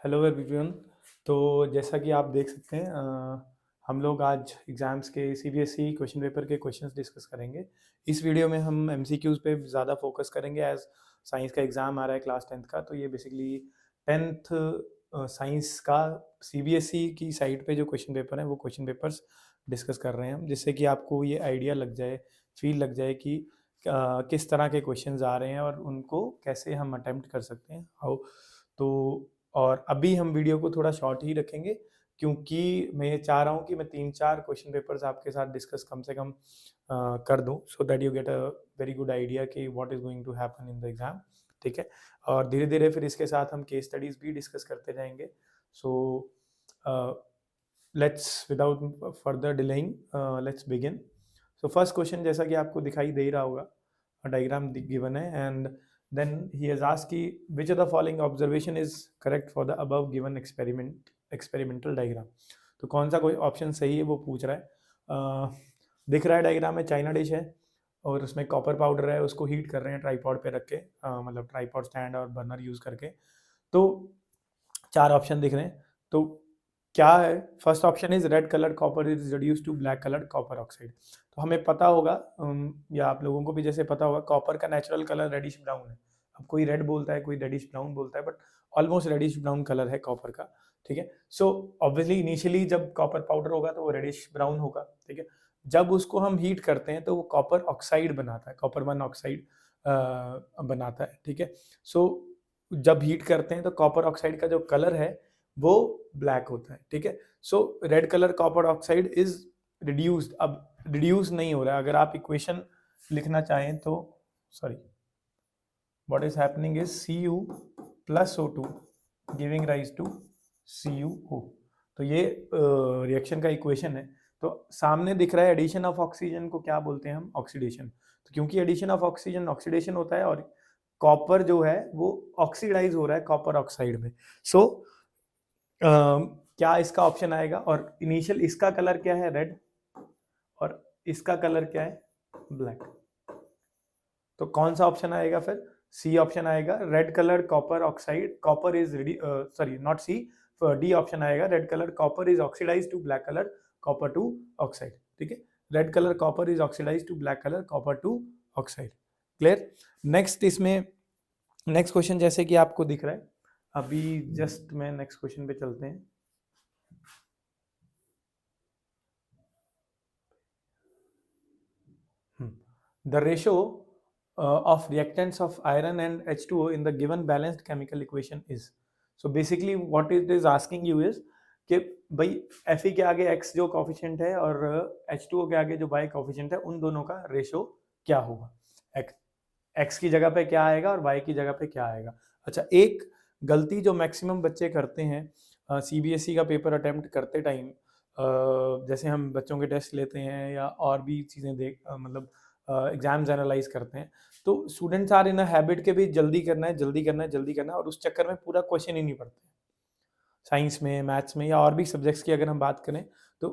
Hello everyone. तो जैसा कि आप देख सकते हैं हम लोग आज एग्ज़ाम्स के सीबीएसई क्वेश्चन पेपर के क्वेश्चंस डिस्कस करेंगे। इस वीडियो में हम एमसीक्यूज़ पे ज़्यादा फोकस करेंगे एज़ साइंस का एग्ज़ाम आ रहा है क्लास 10th का। तो ये बेसिकली 10th साइंस का सीबीएसई की साइट पे जो क्वेश्चन पेपर हैं वो क्वेश्चन पेपर्स डिस्कस कर रहे हैं हम, जिससे कि आपको ये आइडिया लग जाए, फील लग जाए कि किस तरह के क्वेश्चंस आ रहे हैं और उनको कैसे हम अटेम्प्ट कर सकते हैं हाउ। तो और अभी हम वीडियो को थोड़ा शॉर्ट ही रखेंगे, क्योंकि मैं ये चाह रहा हूँ कि मैं 3-4 क्वेश्चन पेपर्स आपके साथ डिस्कस कम से कम कर दूँ, so that you get a very good idea कि what is going to happen in the exam. ठीक है? और धीरे-धीरे फिर इसके साथ हम केस स्टडीज़ भी डिस्कस करते जाएँगे। So uh, let's without further delaying let's begin. So first question जैसा कि आपको दिखाई दे रहा होगा, डायग्राम गिवन है and then he has asked कि which of the following observation is correct for the above given experimental diagram। तो कौन सा कोई ऑप्शन सही है वो पूछ रहा है। दिख रहा है डायग्राम में, चाइना डिश है और उसमें कॉपर पाउडर है, उसको हीट कर रहे हैं ट्राईपॉड पे रख के, मतलब ट्राईपॉड स्टैंड और बर्नर यूज़ करके। तो 4 ऑप्शन दिख रहे हैं। तो क्या है? First option is red coloured copper is reduce to black coloured copper oxide. तो हमें पता होगा, या आप लोगों को भी जैसे पता होगा, कॉपर का नेचुरल कलर रेडिश ब्राउन है। अब कोई रेड बोलता है, कोई रेडिश ब्राउन बोलता है, but almost reddish brown colour है कॉपर का। ठीक है? सो ऑब्वियसली इनिशियली जब कॉपर पाउडर होगा तो वो रेडिश ब्राउन होगा। ठीक है? जब उसको हम हीट करते हैं तो वो कॉपर ऑक्साइड बनाता है, कॉपर 1 ऑक्साइड बनाता है। ठीक है? सो जब हीट करते हैं तो कॉपर ऑक्साइड का जो कलर है वो ब्लैक होता है। ठीक है? So red colour copper oxide is reduced. अब रिड्यूस नहीं हो रहा है। अगर आप इक्वेशन लिखना चाहें तो, sorry, what is happening is Cu plus O2 giving rise to CuO। तो ये रिएक्शन का इक्वेशन है। तो सामने दिख रहा है एडिशन ऑफ ऑक्सीजन को क्या बोलते हैं हम? ऑक्सीडेशन। तो क्योंकि एडिशन ऑफ ऑक्सीजन ऑक्सीडेशन होता है और कॉपर जो है वो ऑक्सीडाइज हो रहा है कॉपर ऑक्साइड में। सो क्या इसका ऑप्शन आएगा? और इनिशियल इसका कलर क्या है? रेड, और इसका कलर क्या है? ब्लैक। तो कौन सा ऑप्शन आएगा फिर? सी ऑप्शन आएगा, red colour copper oxide, copper is sorry not C, D option आएगा, red colour copper is oxidise to black colour copper two oxide. ठीक है? Red colour copper is oxidise to black colour copper two oxide. Clear? Next इसमें next question जैसे कि आपको दिख रहा है, अभी जस्ट मैं नेक्स्ट क्वेश्चन पे चलते हैं। The ratio of reactants of iron and H2O in the given balanced chemical equation is। So basically what it is asking you is कि भाई Fe के आगे X जो कोफिशिएंट है और H2O के आगे जो Y कोफिशिएंट है, उन दोनों का रेशो क्या होगा? X की जगह पे क्या आएगा और Y की जगह पे क्या आएगा? अच्छा, एक गलती जो मैक्सिमम बच्चे करते हैं सीबीएसई का पेपर अटेम्प्ट करते टाइम, जैसे हम बच्चों के टेस्ट लेते हैं या और भी चीज़ें मतलब एग्जाम्स एनालाइज करते हैं, तो students are in a habit के भी जल्दी करना है, जल्दी करना है, जल्दी करना है, और उस चक्कर में पूरा क्वेश्चन ही नहीं पढ़ते। साइंस में, मैथ्स में या और भी सब्जेक्ट्स की अगर हम बात करें तो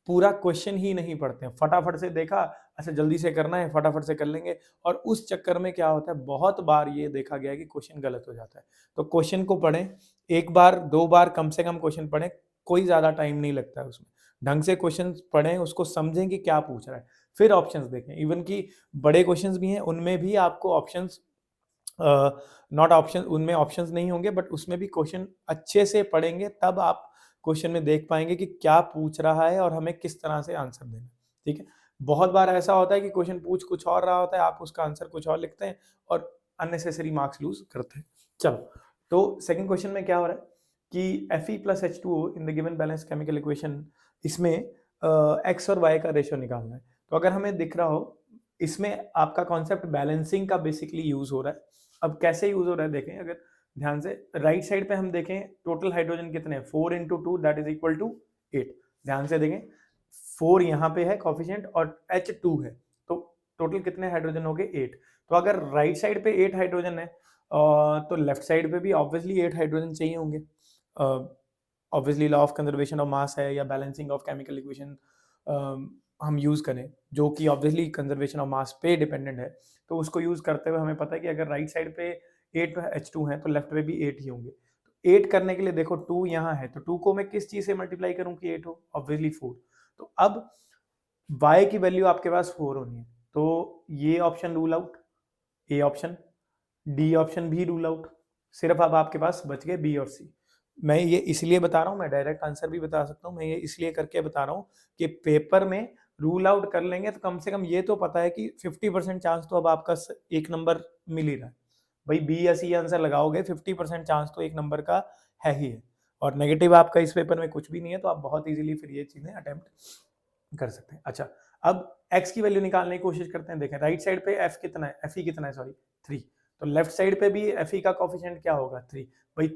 पूरा क्वेश्चन ही नहीं पढ़ते हैं। फटाफट से देखा, अच्छा जल्दी से करना है, फटाफट से कर लेंगे, और उस चक्कर में क्या होता है, बहुत बार ये देखा गया है कि क्वेश्चन गलत हो जाता है। तो क्वेश्चन को पढ़ें, एक बार दो बार कम से कम क्वेश्चन पढ़ें, कोई ज़्यादा टाइम नहीं लगता है उसमें। ढंग से क्वेश्चन पढ़ें, उसको समझें कि क्या पूछ रहा है, फिर ऑप्शंस देखें। इवन कि बड़े क्वेश्चंस भी हैं, उनमें भी आपको ऑप्शंस नॉट ऑप्शन, उनमें ऑप्शंस नहीं होंगे, बट उसमें भी क्वेश्चन अच्छे से पढ़ेंगे तब आप क्वेश्चन में देख पाएंगे कि क्या पूछ रहा है और हमें किस तरह से आंसर देना है। ठीक है? बहुत बार ऐसा होता है कि क्वेश्चन पूछ कुछ और रहा होता है, आप उसका आंसर कुछ और लिखते हैं और अननेसेसरी मार्क्स लूज करते हैं। चलो, तो सेकंड क्वेश्चन में क्या हो रहा है कि Fe plus H2O in the given balance chemical equation, इसमें एक्स और वाई का रेशियो निकालना है। तो अगर हमें दिख रहा हो, इसमें आपका कॉन्सेप्ट बैलेंसिंग का बेसिकली यूज हो रहा है। अब कैसे यूज हो रहा है देखें, अगर ध्यान से राइट साइड पे हम देखें, टोटल हाइड्रोजन कितने हैं? 4 into 2 that is equal to 8। ध्यान से देखें, 4 यहाँ पे है कॉफिशिएंट और H2 है, तो टोटल कितने हाइड्रोजन हो गए? 8। तो अगर राइट साइड पे 8 हाइड्रोजन है, तो लेफ्ट साइड पे भी ऑब्वियसली 8 हाइड्रोजन चाहिए होंगे। Obviously law of conservation of mass है या बैलेंसिंग ऑफ केमिकल इक्वेशन हम यूज करें, जो कि ऑब्वियसली कंजर्वेशन ऑफ मास पे डिपेंडेंट है, तो उसको यूज करते हुए हमें पता है कि अगर राइट साइड पे 8 H2 हैं तो लेफ्ट पे भी 8 ही होंगे। तो 8 करने के लिए देखो 2 यहाँ है, तो 2 को मैं किस चीज से मल्टीप्लाई करूं कि 8 हो? ऑब्वियसली 4। तो अब y की वैल्यू आपके पास 4 होनी है, तो ये option rule out, A option, D option भी रूल आउट, सिर्फ अब आपके पास बच गए बी और सी। मैं ये इसलिए बता रहा हूँ, मैं डायरेक्ट आंसर भी बता सकता हूँ, मैं ये इसलिए करके बता रहा हूँ कि पेपर में रूल आउट कर लेंगे तो कम से कम ये तो पता है कि 50% चांस तो अब आपका एक नंबर मिल ही रहा है। भाई बी या सी आंसर लगाओगे 50% चांस तो एक नंबर का है ही है, और नेगेटिव आपका इस पेपर में कुछ भी नहीं है, तो आप बहुत इजीली फिर ये चीजें अटेम्प्ट कर सकते हैं। अच्छा, अब x की वैल्यू निकालने की कोशिश करते हैं। देखें राइट साइड पे f कितना है, fe कितना है, सॉरी 3, तो लेफ्ट साइड पे भी fe का कोफिशिएंट क्या होगा 3। भाई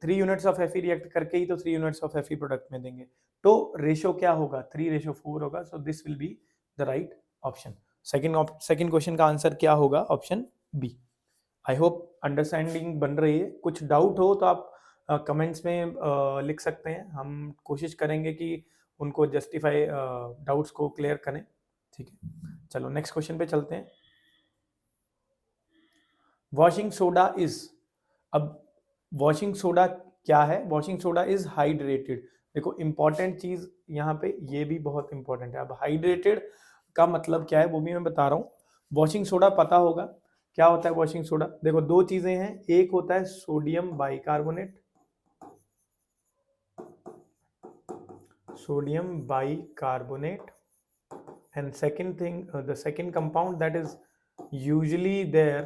3 यूनिट्स ऑफ fe रिएक्ट करके ही तो 3 यूनिट्स ऑफ fe प्रोडक्ट में देंगे, तो रेशियो क्या होगा 3:4 होगा। So this will be the right option. Second question का आंसर क्या होगा, option B. I hope understanding बन रही है। कुछ डाउट हो तो आप कमेंट्स में लिख सकते हैं, हम कोशिश करेंगे कि उनको जस्टिफाई डाउट्स को क्लियर करें। ठीक है, चलो नेक्स्ट क्वेश्चन पे चलते हैं। वॉशिंग सोडा इज, अब वॉशिंग सोडा क्या है, वॉशिंग सोडा इज हाइड्रेटेड। देखो इंपॉर्टेंट चीज यहाँ पे ये भी बहुत इंपॉर्टेंट है। अब हाइड्रेटेड का मतलब क्या है वो भी मैं बता रहा हूँ। वॉशिंग सोडा पता होगा क्या होता है वॉशिंग सोडा। देखो दो चीजें हैं, एक होता है sodium bicarbonate, sodium bicarbonate, and second thing the second compound that is usually there,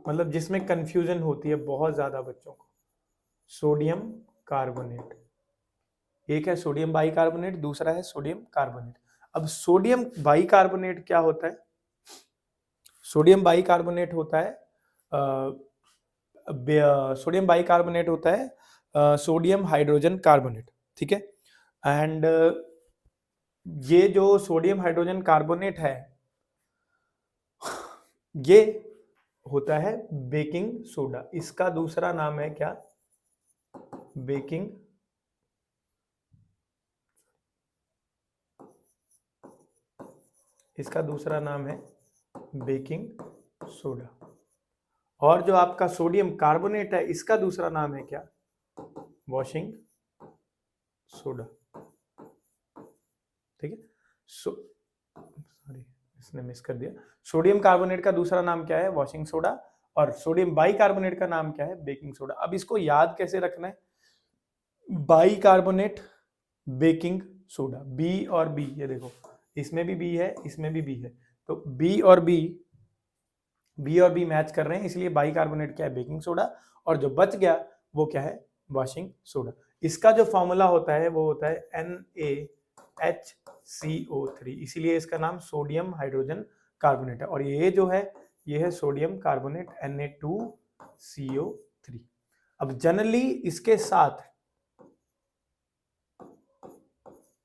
मतलब जिसमें कंफ्यूजन होती है बहुत ज्यादा बच्चों को, सोडियम कार्बोनेट। एक है सोडियम बाइकार्बोनेट, दूसरा है सोडियम कार्बोनेट। अब सोडियम बाइकार्बोनेट क्या होता है, सोडियम बाइकार्बोनेट होता है सोडियम बाइकार्बोनेट होता है सोडियम हाइड्रोजन कार्बोनेट, ठीक है। एंड ये जो सोडियम हाइड्रोजन कार्बोनेट है ये होता है बेकिंग सोडा। इसका दूसरा नाम है क्या, बेकिंग, इसका दूसरा नाम है बेकिंग सोडा। और जो आपका सोडियम कार्बोनेट है इसका दूसरा नाम है क्या, वॉशिंग सोडा, ठीक है। सॉरी इसने मिस कर दिया। सोडियम कार्बोनेट का दूसरा नाम क्या है, वॉशिंग सोडा, और सोडियम बाइकार्बोनेट का नाम क्या है, बेकिंग सोडा। अब इसको याद कैसे रखना है, बाइकार्बोनेट बेकिंग सोडा, बी और बी, ये देखो इसमें भी बी है इसमें भी बी है, तो बी और बी मैच कर रहे हैं, इसलिए बाइकार्बोनेट क्या है, बेकिंग सोडा, और जो बच गया वो क्या है, वॉशिंग सोडा। इसका जो फॉर्मूला होता है वो होता है NaHCO3, इसीलिए इसका नाम सोडियम हाइड्रोजन कार्बोनेट है। और ये जो है ये है सोडियम कार्बोनेट Na2CO3। अब जनरली इसके साथ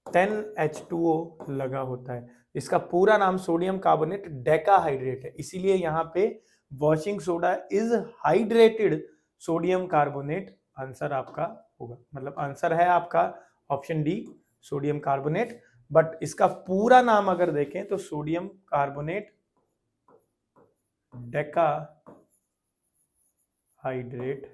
10H2O लगा होता है। इसका पूरा नाम सोडियम कार्बोनेट डेकाहाइड्रेट है, इसीलिए यहाँ पे washing soda is hydrated sodium carbonate answer आपका होगा। मतलब आंसर है आपका option D sodium carbonate, but इसका पूरा नाम अगर देखें तो सोडियम कार्बोनेट डेकाहाइड्रेट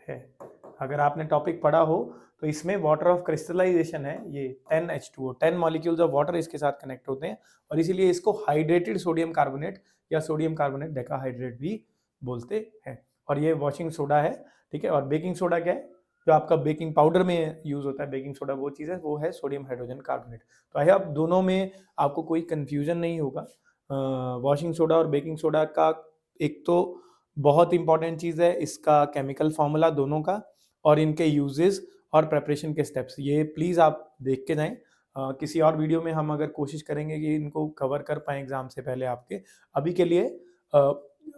है। अगर आपने टॉपिक पढ़ा हो तो इसमें वाटर ऑफ क्रिस्टलाइजेशन है, ये 10H2O, 10 मॉलिक्यूल्स ऑफ वाटर इसके साथ कनेक्ट होते हैं, और इसीलिए इसको हाइड्रेटेड सोडियम कार्बोनेट या सोडियम कार्बोनेट डेकाहाइड्रेट भी बोलते हैं। और ये वॉशिंग सोडा है, ठीक है। और बेकिंग सोडा क्या है, जो आपका बेकिंग पाउडर में यूज होता है, बेकिंग सोडा वो चीज़ है, वो है सोडियम हाइड्रोजन कार्बोनेट। तो आई होप दोनों में आपको कोई कंफ्यूजन नहीं होगा। वॉशिंग सोडा और बेकिंग सोडा का एक तो बहुत इंपॉर्टेंट चीज़ है इसका केमिकल फॉर्मूला दोनों का, और इनके यूजेस और प्रेपरेशन के स्टेप्स, ये प्लीज़ आप देख के जाएं। किसी और वीडियो में हम अगर कोशिश करेंगे कि इनको कवर कर पाएँ एग्जाम से पहले आपके। अभी के लिए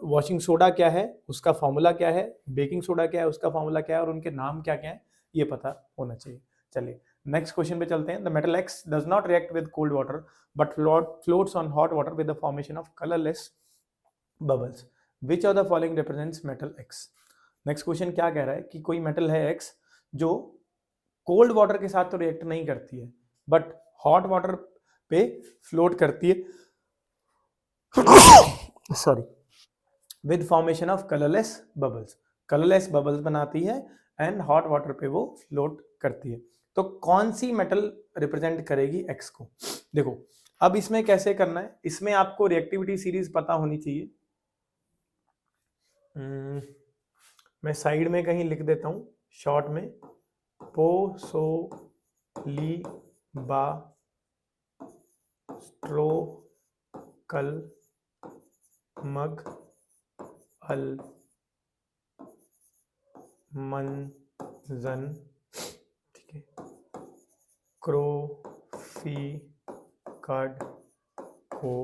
वॉशिंग सोडा क्या है उसका फॉर्मूला क्या है, बेकिंग सोडा क्या है उसका फॉर्मूला क्या है, और उनके नाम क्या क्या है ये पता होना चाहिए। चलिए नेक्स्ट क्वेश्चन पे चलते हैं। The metal x does not react with cold water but floats on hot water with the formation of colourless bubbles. Which of the following represents metal x. Next question क्या कह रहा है कि कोई metal है एक्स जो cold water के साथ तो रिएक्ट नहीं करती है बट हॉट वाटर पे फ्लोट करती है, sorry, with formation of colourless bubbles. Colourless bubbles बनाती है एंड हॉट वाटर पे वो फ्लोट करती है। तो कौन सी मेटल रिप्रेजेंट करेगी एक्स को? देखो अब इसमें कैसे करना है, इसमें आपको रिएक्टिविटी सीरीज पता होनी चाहिए। मैं साइड में कहीं लिख देता हूं शॉर्ट में, पो सो ली बा स्ट्रो कल मग अल मन जन, ठीक है, क्रो फी कड हो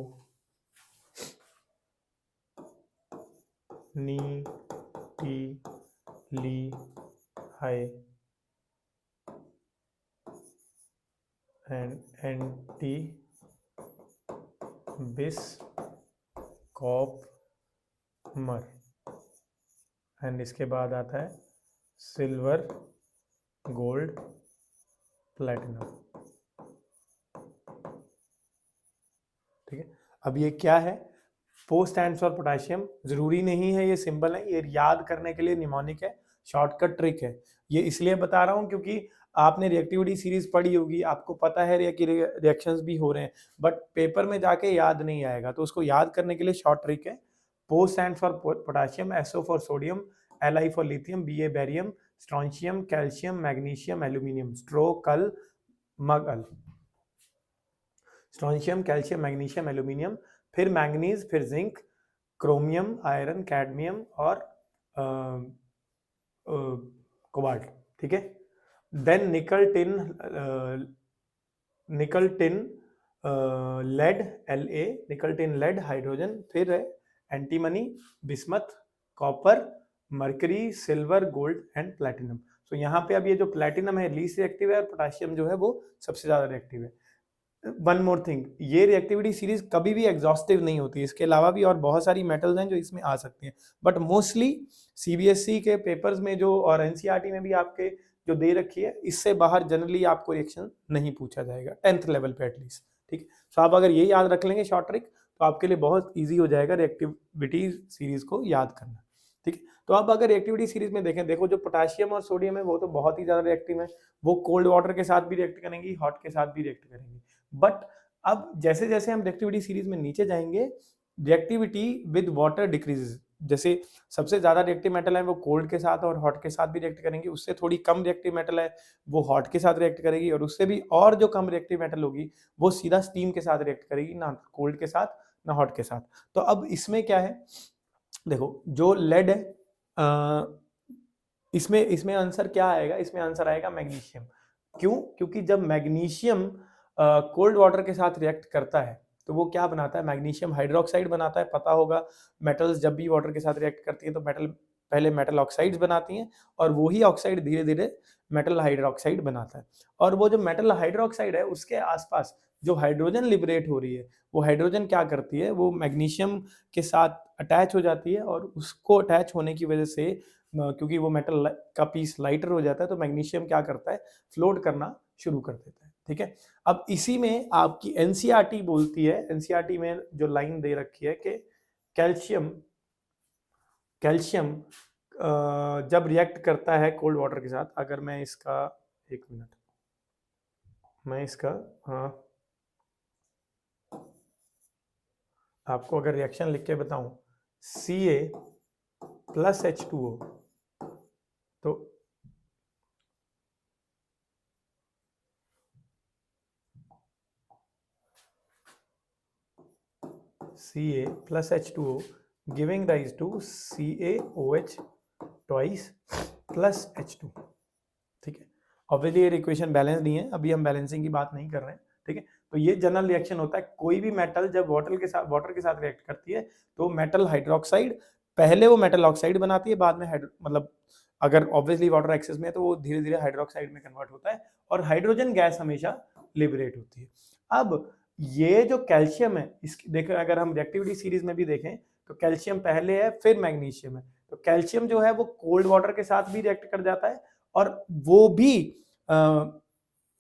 नी टी ली हाय एंड एंटी बिस कॉप मर, एंड इसके बाद आता है सिल्वर गोल्ड प्लेटिनम। ठीक है, अब ये क्या है? पो स्टैंड्स फॉर पोटेशियम, जरूरी नहीं है ये सिंबल है, ये याद करने के लिए निमोनिक है, शॉर्टकट ट्रिक है। ये इसलिए बता रहा हूं क्योंकि आपने रिएक्टिविटी सीरीज पढ़ी होगी, आपको पता है रिएक्शंस भी हो रहे हैं, बट पेपर में जाके याद नहीं आएगा, तो उसको याद करने के लिए शॉर्ट ट्रिक है। पो stands for potassium, SO for sodium, LI for lithium, BA barium, strontium, calcium, magnesium, aluminium, स्ट्रो कल मग अल। स्ट्रोंशियम, कैल्शियम, मैग्नीशियम, एल्यूमिनियम, फिर मैंगनीज, फिर जिंक, क्रोमियम, आयरन, कैडमियम और कोबाल्ट। ठीक है, then nickel, tin, lead, La, nickel, tin, lead, hydrogen, फिर है antimony, bismuth, copper, mercury, silver, gold and platinum. तो यहाँ पे अब ये जो प्लैटिनम है लीस्ट रिएक्टिव है और पोटेशियम जो है वो सबसे ज्यादा रिएक्टिव है। वन मोर थिंग, ये रिएक्टिविटी सीरीज कभी भी एग्जॉस्टिव नहीं होती, इसके अलावा भी और बहुत सारी मेटल्स हैं जो इसमें आ सकती हैं, बट मोस्टली सीबीएसई के पेपर्स में जो और एनसीईआरटी में भी आपके जो दे रखी है, इससे बाहर जनरली आपको रिएक्शन नहीं पूछा जाएगा 10th लेवल पे एटलीस्ट। ठीक है, तो आप अगर ये याद रख लेंगे शॉर्ट ट्रिक, तो आपके लिए बहुत ईजी हो जाएगा रिएक्टिविटी सीरीज को याद करना। ठीक है, तो आप अगर रिएक्टिविटी सीरीज में देखें, देखो जो पोटेशियम और सोडियम है वो तो बहुत ही ज्यादा रिएक्टिव है, वो कोल्ड वाटर के साथ भी रिएक्ट करेंगी, हॉट के साथ भी रिएक्ट करेंगी। बट अब जैसे जैसे हम रिएक्टिविटी सीरीज में नीचे जाएंगे, रिएक्टिविटी विद वाटर डिक्रीजेस। जैसे सबसे ज्यादा रिएक्टिव मेटल है वो कोल्ड के साथ और हॉट के साथ भी रिएक्ट करेंगे, उससे थोड़ी कम रिएक्टिव मेटल है वो हॉट के साथ रिएक्ट करेगी, और उससे भी और जो कम रिएक्टिव मेटल होगी वो सीधा स्टीम के साथ रिएक्ट करेगी, ना कोल्ड के साथ ना हॉट के साथ। तो अब इसमें क्या है, देखो जो लेड है, इसमें इसमें आंसर क्या आएगा? इसमें आंसर आएगा मैग्नीशियम। क्यों? क्योंकि जब मैग्नीशियम कोल्ड वाटर के साथ रिएक्ट करता है तो वो क्या बनाता है? मैग्नीशियम हाइड्रोक्साइड बनाता है। पता होगा मेटल्स जब भी वाटर के साथ रिएक्ट करती है तो मेटल पहले मेटल ऑक्साइड्स बनाती हैं, और वही ऑक्साइड धीरे धीरे मेटल हाइड्रोक्साइड बनाता है। और वो जो मेटल हाइड्रोक्साइड है उसके आसपास जो हाइड्रोजन लिबरेट हो रही है, वो हाइड्रोजन क्या करती है? वो मैग्नीशियम के साथ अटैच हो जाती है, और उसको अटैच होने की वजह से क्योंकि वो मेटल का पीस लाइटर हो जाता है, तो मैग्नीशियम क्या करता है? फ्लोट करना शुरू कर देता है। ठीक है, अब इसी में आपकी एनसीईआरटी बोलती है, एनसीईआरटी में जो लाइन दे रखी है कि कैल्शियम कैल्शियम जब रिएक्ट करता है कोल्ड वाटर के साथ, अगर मैं इसका एक मिनट, मैं इसका आपको अगर रिएक्शन लिख के बताऊं, Ca प्लस H2O, तो Ca plus H2O giving rise to CaOH twice plus H2। ठीक है, ऑब्वियसली ये इक्वेशन बैलेंस नहीं है, अभी हम बैलेंसिंग की बात नहीं कर रहे हैं। ठीक है, तो ये जनरल रिएक्शन होता है, कोई भी मेटल जब वाटर के साथ रिएक्ट करती है तो मेटल हाइड्रोक्साइड पहले वो मेटल ऑक्साइड बनाती है, बाद में मतलब अगर ऑब्वियसली वाटर एक्सेस में है तो वो धीरे धीरे हाइड्रोक्साइड में कन्वर्ट होता है, और हाइड्रोजन गैस हमेशा लिबरेट होती है। अब ये जो कैल्शियम है, इसकी देखो अगर हम रिएक्टिविटी सीरीज में भी देखें तो कैल्शियम पहले है फिर मैग्नीशियम है, तो कैल्शियम जो है वो कोल्ड वाटर के साथ भी रिएक्ट कर जाता है, और वो भी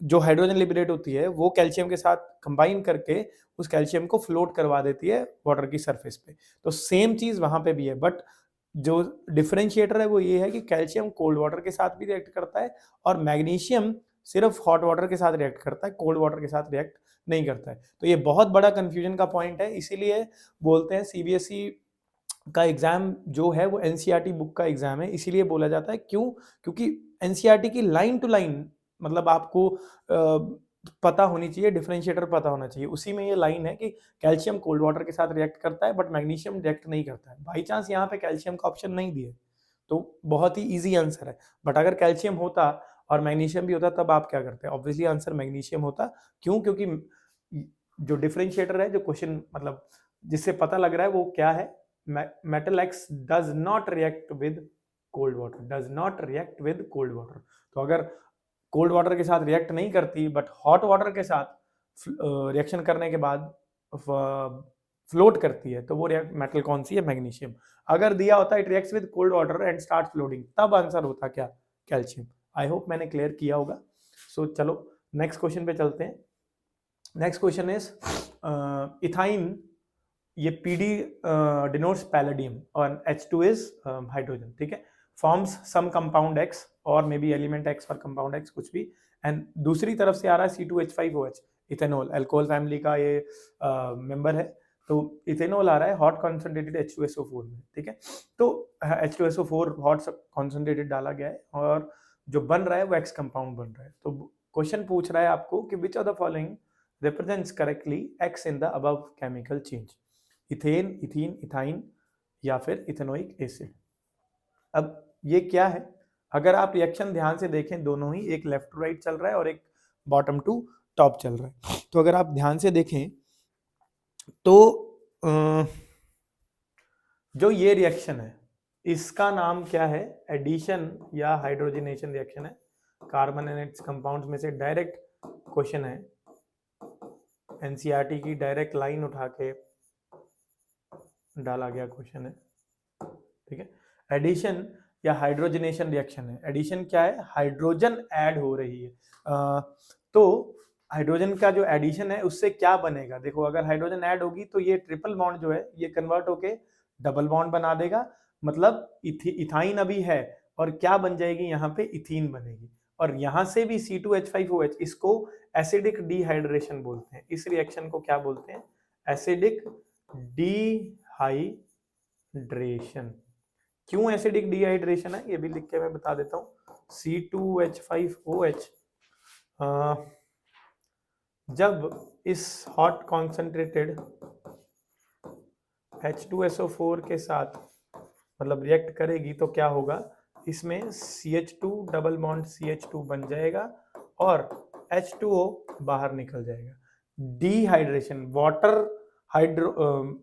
जो हाइड्रोजन लिबरेट होती है वो कैल्शियम के साथ कंबाइन करके उस कैल्शियम को फ्लोट करवा देती है वाटर की सरफेस पे। तो सेम चीज वहां पे भी है, बट जो डिफरेंशिएटर है वो ये है कि कैल्शियम कोल्ड वाटर के साथ भी रिएक्ट करता है और मैग्नीशियम सिर्फ हॉट वाटर के साथ रिएक्ट करता है, कोल्ड वाटर के साथ रिएक्ट नहीं करता है। तो ये बहुत बड़ा कंफ्यूजन का पॉइंट है, इसीलिए बोलते हैं सीबीएसई का एग्जाम जो है वो एनसीईआरटी बुक का एग्जाम है, इसीलिए बोला जाता है। क्यों? क्योंकि एनसीईआरटी की लाइन टू लाइन मतलब आपको पता होनी चाहिए, डिफरेंशिएटर पता होना चाहिए। उसी में ये लाइन है कि कैल्शियम कोल्ड वाटर के साथ रिएक्ट करता है बट मैग्नीशियम रिएक्ट नहीं करता है। बाई चांस यहाँ पे कैल्शियम का ऑप्शन नहीं दिए तो बहुत ही ईजी आंसर है, बट अगर कैल्शियम होता और मैग्नीशियम भी होता तब आप क्या करते? ऑब्वियसली आंसर मैग्नीशियम होता। क्यों? क्योंकि जो डिफरेंशिएटर है, जो क्वेश्चन मतलब जिससे पता लग रहा है वो क्या है, metal x does not react with cold water, does not react with cold water. तो अगर कोल्ड वाटर के साथ रिएक्ट नहीं करती बट हॉट वाटर के साथ रिएक्शन करने के बाद फ्लोट करती है तो वो मेटल कौन सी है? मैग्नीशियम। अगर दिया होता it reacts with cold water and start floating, तब आंसर होता क्या? कैल्शियम। आई होप मैंने क्लियर किया होगा। सो चलो नेक्स्ट क्वेश्चन पे चलते हैं। नेक्स्ट क्वेश्चन इज इथाइन, ये PD डिनोट्स पैलेडियम और H2 इज हाइड्रोजन, ठीक है। फॉर्म्स सम कंपाउंड X और मे बी एलिमेंट X और कंपाउंड X कुछ भी, एंड दूसरी तरफ से आ रहा है C2H5OH, इथेनॉल, अल्कोहल फैमिली का ये मेंबर है। तो इथेनॉल आ रहा है हॉट कॉन्सेंट्रेटेड H2SO4 में, ठीक है। तो H2SO4 हॉट कॉन्सेंट्रेटेड डाला गया है और जो बन रहा है वो X कंपाउंड बन रहा है। तो क्वेश्चन पूछ रहा है आपको कि which of the following represents correctly X in the above chemical change, ethane, ethene, ethyne या फिर इथेनोइक एसिड। अब ये क्या है? अगर आप रिएक्शन ध्यान से देखें, दोनों ही एक लेफ्ट टू राइट चल रहा है और एक बॉटम टू टॉप चल रहा है। तो अगर आप ध्यान से देखें तो जो ये रिएक्शन है इसका नाम क्या है? एडिशन या हाइड्रोजनेशन रिएक्शन है। कार्बन एंड इट्स कंपाउंड्स में से डायरेक्ट क्वेश्चन है, एनसीईआरटी की डायरेक्ट लाइन उठा के डाला गया क्वेश्चन है, ठीक है। एडिशन या हाइड्रोजनेशन रिएक्शन है। एडिशन क्या है? हाइड्रोजन ऐड हो रही है। तो हाइड्रोजन का जो एडिशन है उससे क्या बनेगा? देखो, अगर हाइड्रोजन ऐड होगी तो ये ट्रिपल बॉन्ड जो है ये कन्वर्ट होके डबल बॉन्ड बना देगा, मतलब इथाइन अभी है और क्या बन जाएगी यहाँ पे? इथीन बनेगी। और यहाँ से भी C2H5OH, इसको एसिडिक डिहाइड्रेशन बोलते हैं। इस रिएक्शन को क्या बोलते हैं? Acidic dehydration. क्यों एसिडिक डिहाइड्रेशन है ये भी लिख के मैं बता देता हूँ। C2H5OH जब इस हॉट कॉन्सेंट्रेटेड H2SO4 के साथ मतलब रिएक्ट करेगी तो क्या होगा? इसमें CH2 डबल बॉन्ड CH2 बन जाएगा और H2O बाहर निकल जाएगा। डिहाइड्रेशन,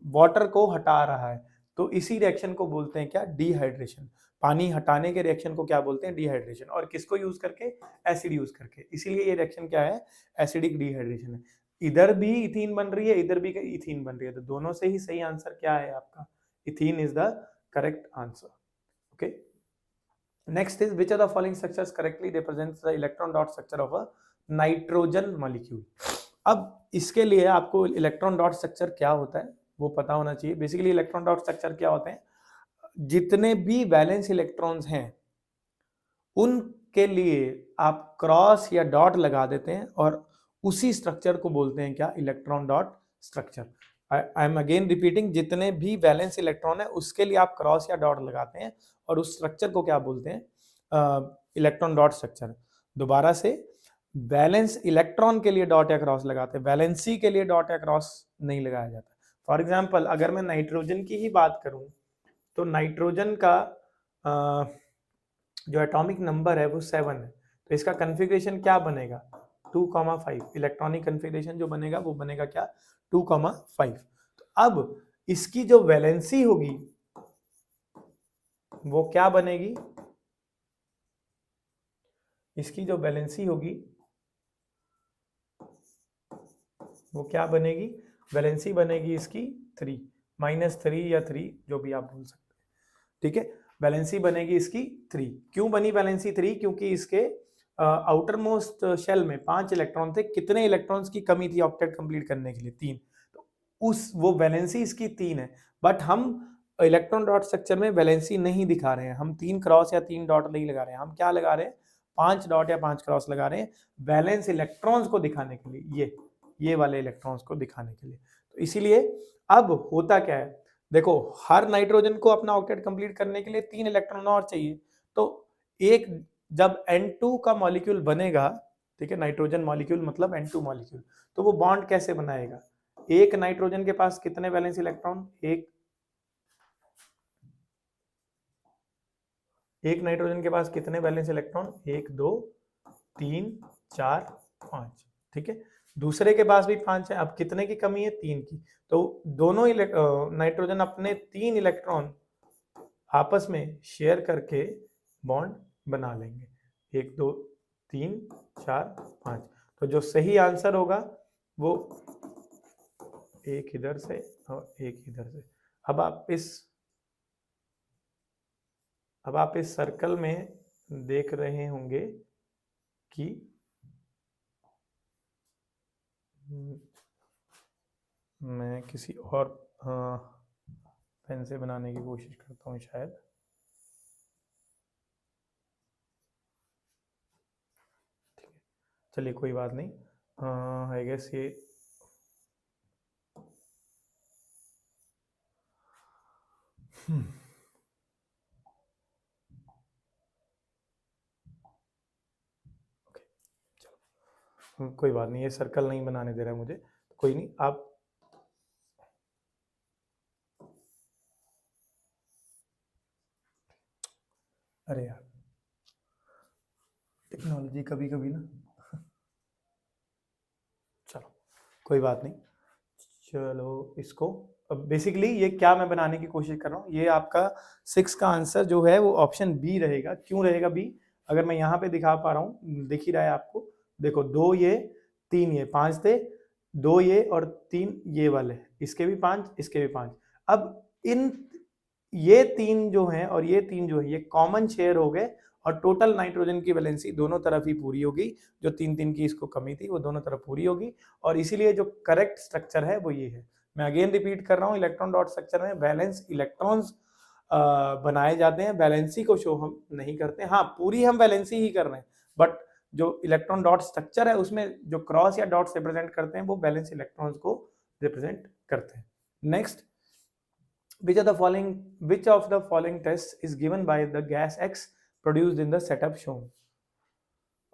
वाटर को हटा रहा है, तो इसी रिएक्शन को बोलते हैं क्या? डिहाइड्रेशन। पानी हटाने के रिएक्शन को क्या बोलते हैं? डिहाइड्रेशन। और किसको यूज करके? एसिड यूज करके। इसीलिए ये रिएक्शन क्या है? एसिडिक डिहाइड्रेशन है। इधर भी इथीन बन रही है, इधर भी इथीन बन रही है, तो दोनों से ही सही आंसर क्या है आपका? Ethene is the correct answer. Okay, next is which of the following structures correctly represents the electron dot structure of a nitrogen molecule. अब इसके लिए आपको इलेक्ट्रॉन डॉट स्ट्रक्चर क्या होता है वो पता होना चाहिए। बेसिकली इलेक्ट्रॉन डॉट स्ट्रक्चर क्या होते हैं? जितने भी वैलेंस इलेक्ट्रॉन्स हैं उनके लिए आप क्रॉस या डॉट लगा देते हैं और उसी स्ट्रक्चर को बोलते हैं क्या? Electron dot structure. I am again repeating, जितने भी वैलेंस इलेक्ट्रॉन है उसके लिए आप क्रॉस या डॉट लगाते हैं और उस स्ट्रक्चर को क्या बोलते हैं? Electron dot structure. दोबारा से, वैलेंस इलेक्ट्रॉन के लिए डॉट या क्रॉस लगाते हैं, वैलेंसी के लिए डॉट या क्रॉस नहीं लगाया जाता। फॉर एग्जाम्पल, अगर मैं नाइट्रोजन की ही बात करूं तो नाइट्रोजन का जो एटॉमिक नंबर है वो 7 है, तो इसका कन्फिग्रेशन क्या बनेगा? 2,5। इलेक्ट्रॉनिक कन्फिग्रेशन जो बनेगा वो बनेगा क्या? 2,5। तो अब इसकी जो वैलेंसी होगी वो क्या बनेगी? इसकी जो वैलेंसी होगी वो क्या बनेगी? वैलेंसी बनेगी इसकी 3, -3 या 3 जो भी आप बोल सकते हैं, ठीक है। वैलेंसी बनेगी इसकी 3। क्यों बनी वैलेंसी 3? क्योंकि इसके आउटर मोस्ट शेल में 5 इलेक्ट्रॉन थे। कितने इलेक्ट्रॉन्स की कमी थी ऑक्टेट कंप्लीट करने के लिए? 3। तो वो वैलेंसी इसकी 3 है, बट हम इलेक्ट्रॉन डॉट स्ट्रक्चर में वैलेंसी नहीं दिखा रहे हैं, हम 3 क्रॉस या 3 डॉट नहीं लगा रहे हैं, हम क्या लगा रहे हैं, 5 डॉट या 5 क्रॉस लगा रहे हैं वैलेंस इलेक्ट्रॉन्स को दिखाने के लिए, ये वाले इलेक्ट्रॉन्स को दिखाने के लिए। तो इसीलिए अब होता क्या है, देखो हर नाइट्रोजन को अपना ऑक्टेट कंप्लीट करने के लिए 3 इलेक्ट्रॉन और चाहिए। तो एक जब N2 का मॉलिक्यूल बनेगा, ठीक है, नाइट्रोजन मॉलिक्यूल मतलब N2 मॉलिक्यूल, तो वो बॉन्ड कैसे बनाएगा, एक नाइट्रोजन के पास कितने वैलेंस इलेक्ट्रॉन, एक नाइट्रोजन के पास कितने वैलेंस इलेक्ट्रॉन, 1 2 3 4 5, ठीक है, दूसरे के पास भी 5 है, अब कितने की कमी है, 3 की। तो दोनों नाइट्रोजन अपने 3 इलेक्ट्रॉन आपस में शेयर करके बॉन्ड बना लेंगे, 1 2 3 4 5। तो जो सही आंसर होगा वो एक इधर से और एक इधर से। अब आप इस सर्कल में देख रहे होंगे कि मैं किसी और पेन से बनाने की कोशिश करता हूँ शायद। ठीक है, चलिए कोई बात नहीं, आई गेस ये कोई बात नहीं, ये सर्कल नहीं बनाने दे रहा है मुझे, कोई नहीं, आप अरे यार टेक्नोलॉजी कभी कभी ना चलो कोई बात नहीं, चलो इसको अब बेसिकली ये क्या मैं बनाने की कोशिश कर रहा हूँ, ये आपका 6 का आंसर जो है वो ऑप्शन बी रहेगा। क्यों रहेगा बी, अगर मैं यहाँ पे दिखा पा रहा हूँ, दिख ही रहा है आपको, देखो 2 ये 3 ये 5 थे, 2 ये और 3 ये वाले, इसके भी 5 इसके भी 5। अब इन ये 3 जो हैं और ये 3 जो है ये कॉमन शेयर हो गए और टोटल नाइट्रोजन की वैलेंसी दोनों तरफ ही पूरी होगी, जो 3 की इसको कमी थी वो दोनों तरफ पूरी होगी, और इसीलिए जो करेक्ट स्ट्रक्चर है वो ये है। मैं अगेन रिपीट कर रहा हूँ, इलेक्ट्रॉन डॉट स्ट्रक्चर में वैलेंस इलेक्ट्रॉन्स बनाए जाते हैं, वैलेंसी को शो हम नहीं करते, हाँ पूरी हम वैलेंसी ही कर रहे हैं, बट जो इलेक्ट्रॉन डॉट स्ट्रक्चर है उसमें जो क्रॉस या डॉट्स रिप्रेजेंट करते हैं वो वैलेंस इलेक्ट्रॉन्स को रिप्रेजेंट करते हैं। Next, which of the following tests is given by the gas X produced in the setup shown?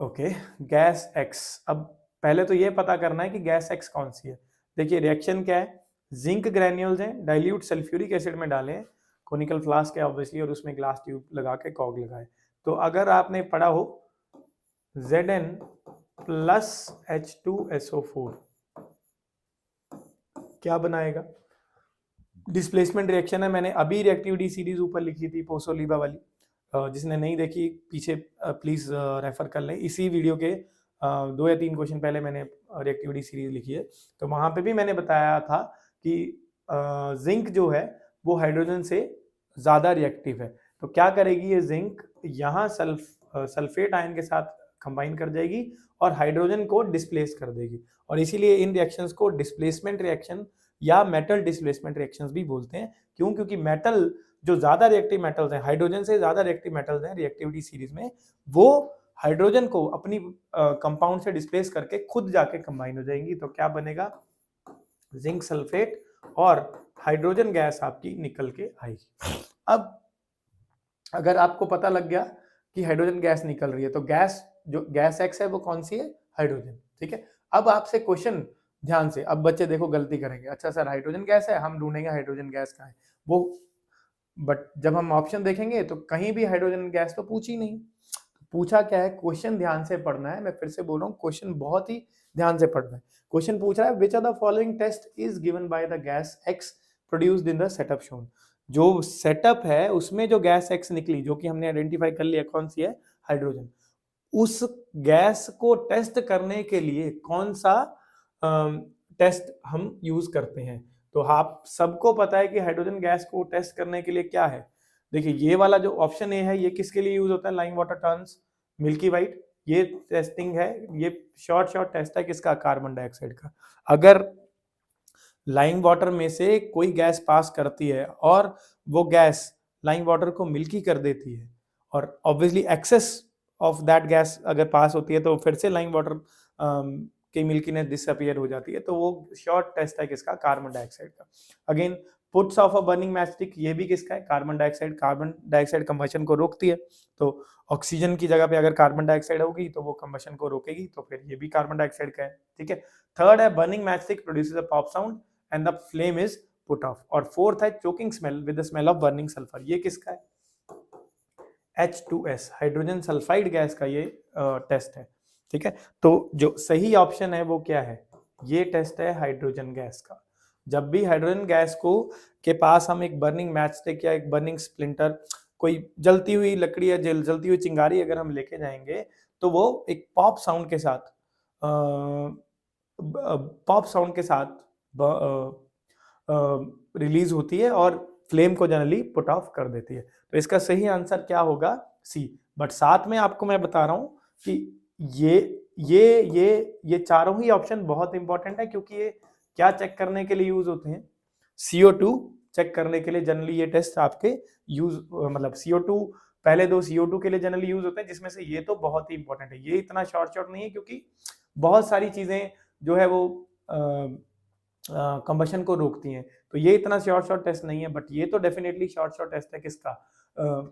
Okay, gas X, अब पहले तो ये पता करना है कि गैस X कौन सी है। देखिए रिएक्शन क्या है, जिंक ग्रैन्यूल्स हैं, डाइल्यूट सल्फ्यूरिक एसिड में डालें, कोनिकल फ्लास्क है ऑब्वियसली, और उसमें ग्लास ट्यूब लगा के कॉग लगाए। तो अगर आपने पढ़ा हो Zn प्लस H2SO4 क्या बनाएगा, डिस्प्लेसमेंट रिएक्शन है, मैंने अभी रिएक्टिविटी सीरीज ऊपर लिखी थी पोसोलीबा वाली, जिसने नहीं देखी पीछे प्लीज रेफर कर लें, इसी वीडियो के 2 या 3 क्वेश्चन पहले मैंने रिएक्टिविटी सीरीज लिखी है, तो वहां पे भी मैंने बताया था कि जिंक जो है वो हाइड्रोजन से ज्यादा रिएक्टिव है, तो क्या करेगी ये जिंक, यहाँ सल्फेट आयन के साथ कंबाइन कर जाएगी और हाइड्रोजन को डिस्प्लेस कर देगी, और इसीलिए इन रिएक्शंस को डिस्प्लेसमेंट रिएक्शन या मेटल डिस्प्लेसमेंट रिएक्शंस भी बोलते हैं। क्यों, क्योंकि मेटल जो ज्यादा रिएक्टिव मेटल्स हैं, हाइड्रोजन से ज्यादा रिएक्टिव मेटल्स हैं रिएक्टिविटी सीरीज में, वो हाइड्रोजन को अपनी कंपाउंड से डिस्प्लेस करके खुद जाके कंबाइन हो जाएंगी, तो क्या बनेगा, जिंक सल्फेट और हाइड्रोजन गैस आपकी निकल के आएगी। अब अगर आपको पता लग गया कि हाइड्रोजन गैस निकल रही है, तो गैस जो गैस X है वो कौन सी है, हाइड्रोजन, ठीक है। अब आपसे क्वेश्चन ध्यान से, अब बच्चे देखो गलती करेंगे, अच्छा सर हाइड्रोजन गैस है, हम ढूंढेंगे हाइड्रोजन गैस कहाँ है वो, बट जब हम ऑप्शन देखेंगे तो कहीं भी हाइड्रोजन गैस तो पूछी नहीं। पूछा क्या है, क्वेश्चन ध्यान से पढ़ना है, मैं फिर से बोल रहा हूँ क्वेश्चन बहुत ही ध्यान से पढ़ना है। क्वेश्चन पूछ रहा है which are the following test is given by the gas X produced in the setup shown, जो सेटअप है उसमें जो गैस X निकली, जो कि हमने आइडेंटिफाई कर लिया कौन सी है, हाइड्रोजन, उस गैस को टेस्ट करने के लिए कौन सा टेस्ट हम यूज करते हैं। तो आप सबको पता है कि हाइड्रोजन गैस को टेस्ट करने के लिए क्या है, देखिए ये वाला जो ऑप्शन ए है ये किसके लिए यूज होता है, lime water turns, milky white, ये टेस्टिंग है, ये शॉर्ट टेस्ट है किसका, कार्बन डाइऑक्साइड का। अगर लाइम वाटर में से कोई गैस पास करती है और वो गैस लाइम वाटर को मिल्की कर देती है, और obviously excess of that gas अगर पास होती है तो फिर से लाइम वाटर की मिल्कीनेस डिसअपियर हो जाती है। तो वो शॉर्ट टेस्ट है किसका? कार्बन डाइऑक्साइड का। Again puts off a burning matchstick, ये भी किसका है? Carbon dioxide. Carbon dioxide combustion को रोकती है, तो ऑक्सीजन की जगह पे अगर कार्बन डाइऑक्साइड होगी तो वो कंबशन को रोकेगी, तो फिर ये भी कार्बन डाइऑक्साइड का है। ठीक है। थर्ड है burning match stick produces a pop sound and the flame is put off. और फोर्थ है choking smell with the smell of burning sulphur, ये किसका है? H2S, हाइड्रोजन सल्फाइड गैस का ये टेस्ट है। ठीक है। तो जो सही ऑप्शन है वो क्या है? ये टेस्ट है हाइड्रोजन गैस का। जब भी हाइड्रोजन गैस को के पास हम एक बर्निंग मैच स्टिक या एक बर्निंग स्प्लिंटर, कोई जलती हुई लकड़ी या जलती हुई चिंगारी अगर हम लेके जाएंगे, तो वो एक पॉप साउंड के साथ रिलीज होती है और फ्लेम को जनरली पुट ऑफ कर देती है। तो इसका सही आंसर क्या होगा? सी। बट साथ में आपको मैं बता रहा हूं कि ये चारों ही ऑप्शन बहुत इंपॉर्टेंट है, क्योंकि ये क्या चेक करने के लिए यूज होते हैं? CO2 चेक करने के लिए जनरली ये टेस्ट आपके यूज, मतलब CO2, पहले दो CO2 के लिए जनरली यूज होते हैं, जिसमें से ये तो बहुत ही इंपॉर्टेंट है। ये इतना शॉर्ट नहीं है, क्योंकि बहुत सारी चीजें जो है वो कंबशन को रोकती हैं, तो ये इतना शॉर्ट टेस्ट नहीं है। बट ये तो डेफिनेटली शॉर्ट टेस्ट है किसका?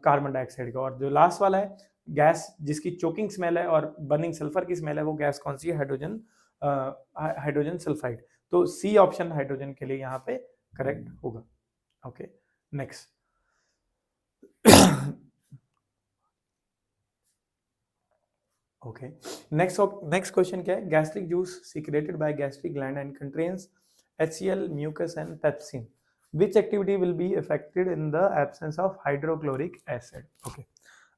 कार्बन डाइऑक्साइड का। और जो लास्ट वाला है गैस जिसकी चोकिंग स्मेल है और बर्निंग सल्फर की स्मेल है, वो गैस कौन सी है? Hydrogen sulphide. तो सी ऑप्शन हाइड्रोजन के लिए यहाँ पे करेक्ट होगा। Okay, next. Okay, next question क्या है? Gastric juice secreted by gastric gland and contains HCl, mucus and pepsin. Which activity will be affected in the absence of hydrochloric acid? Okay.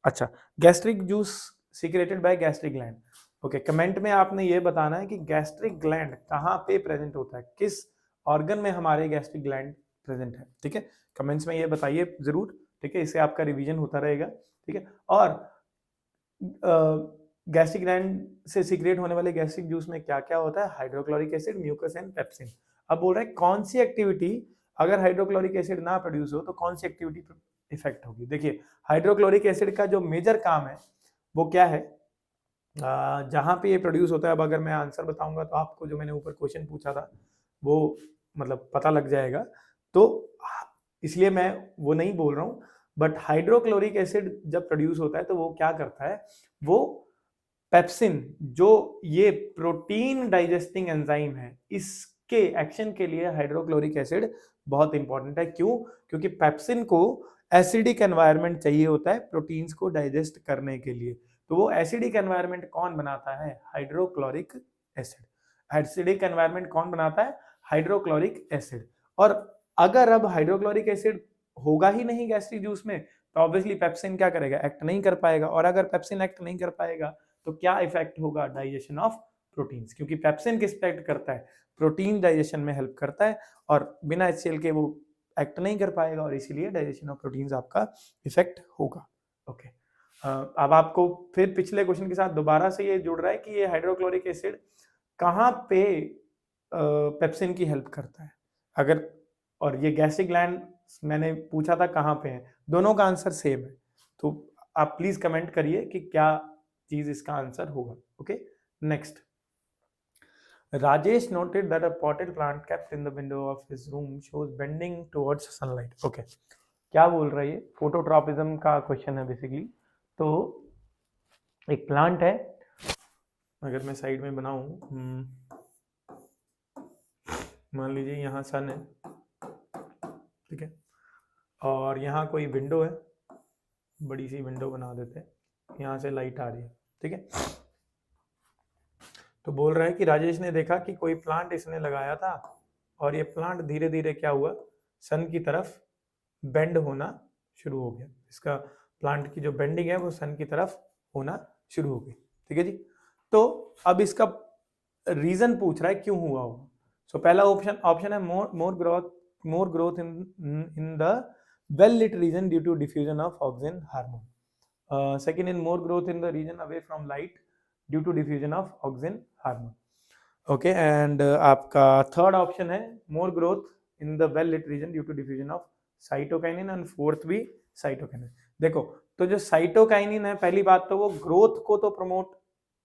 अच्छा, gastric juice secreted by gastric gland. Okay, comment में आपने ये बताना है कि gastric gland कहाँ पे present होता है, किस ऑर्गन में हमारे गैस्ट्रिक ग्लैंड प्रेजेंट है। ठीक है, कमेंट्स में ये बताइए जरूर। ठीक है, इससे आपका रिवीजन होता रहेगा। ठीक है, और गैस्ट्रिक ग्लैंड से सीक्रेट होने वाले गैस्ट्रिक जूस में क्या क्या होता है? Hydrochloric acid, mucus and pepsin. अब बोल रहे हैं कौन सी एक्टिविटी, अगर हाइड्रोक्लोरिक एसिड ना प्रोड्यूस हो तो कौन सी एक्टिविटी इफेक्ट होगी? देखिए, हाइड्रोक्लोरिक एसिड का जो मेजर काम है वो क्या है? जहां पे ये प्रोड्यूस होता है, अब अगर मैं आंसर बताऊंगा तो आपको जो मैंने ऊपर क्वेश्चन पूछा था वो मतलब पता लग जाएगा, तो इसलिए मैं वो नहीं बोल रहा हूं। बट हाइड्रोक्लोरिक एसिड जब प्रोड्यूस होता है तो वो क्या करता है? वो पेप्सिन, जो ये प्रोटीन डाइजेस्टिंग एंजाइम है, इसके एक्शन के लिए हाइड्रोक्लोरिक एसिड बहुत इंपॉर्टेंट है। क्यों? क्योंकि पेप्सिन को एसिडिक एनवायरनमेंट चाहिए होता है प्रोटीन्स को डाइजेस्ट करने के लिए। तो वो एसिडिक एनवायरनमेंट कौन बनाता है? Hydrochloric acid. एसिडिक एनवायरनमेंट कौन बनाता है? Hydrochloric acid. और अगर अब हाइड्रोक्लोरिक एसिड होगा ही नहीं गैस्ट्रिक जूस में, तो ऑब्वियसली पेप्सिन क्या करेगा? एक्ट नहीं कर पाएगा। और अगर पेप्सिन एक्ट नहीं कर पाएगा तो क्या इफेक्ट होगा? डाइजेशन ऑफ प्रोटीन्स, क्योंकि पेप्सिन किस पे एक्ट करता है? प्रोटीन डाइजेशन में हेल्प करता है, और बिना HCl के वो एक्ट नहीं कर पाएगा, और इसीलिए डाइजेशन ऑफ प्रोटीन्स आपका इफेक्ट होगा। ओके, अब आपको फिर पिछले क्वेश्चन के साथ दोबारा से ये जुड़ रहा है कि ये हाइड्रोक्लोरिक एसिड कहाँ पे पेप्सिन की हेल्प करता है अगर, और ये गैस्ट्रिक ग्लैंड मैंने पूछा था कहाँ पे है, दोनों का आंसर सेम है। तो आप प्लीज कमेंट करिए कि क्या चीज इसका आंसर होगा। Okay, next. Rajesh noted that a potted plant kept in the window of his room shows bending towards sunlight. Okay, क्या बोल रहा है ये? फोटोट्रॉपिज्म का क्वेश्चन है बेसिकली। तो एक प्लांट है, अगर मैं साइड में बनाऊं, मान लीजिए यहाँ सन है, ठीक है, और यहाँ कोई विंडो है, बड़ी सी विंडो बना देते हैं, यहाँ से लाइट आ रही है। ठीक है, तो बोल रहा है कि राजेश ने देखा कि कोई प्लांट इसने लगाया था और ये प्लांट धीरे धीरे क्या हुआ? सन की तरफ बेंड होना शुरू हो गया। इसका प्लांट की जो बेंडिंग है वो सन की तरफ होना शुरू हो गई। ठीक है जी, तो अब इसका रीजन पूछ रहा है क्यों हुआ होगा। सो पहला ऑप्शन है more growth in the well lit region due to diffusion of oxygen hormone. Second, in more growth in the region away from light due to diffusion of oxygen hormone. Okay and आपका third option है more growth in the well lit region due to diffusion of cytokinin and fourth भी cytokinin. देखो तो जो cytokinin है, पहली बात तो वो ग्रोथ को तो प्रमोट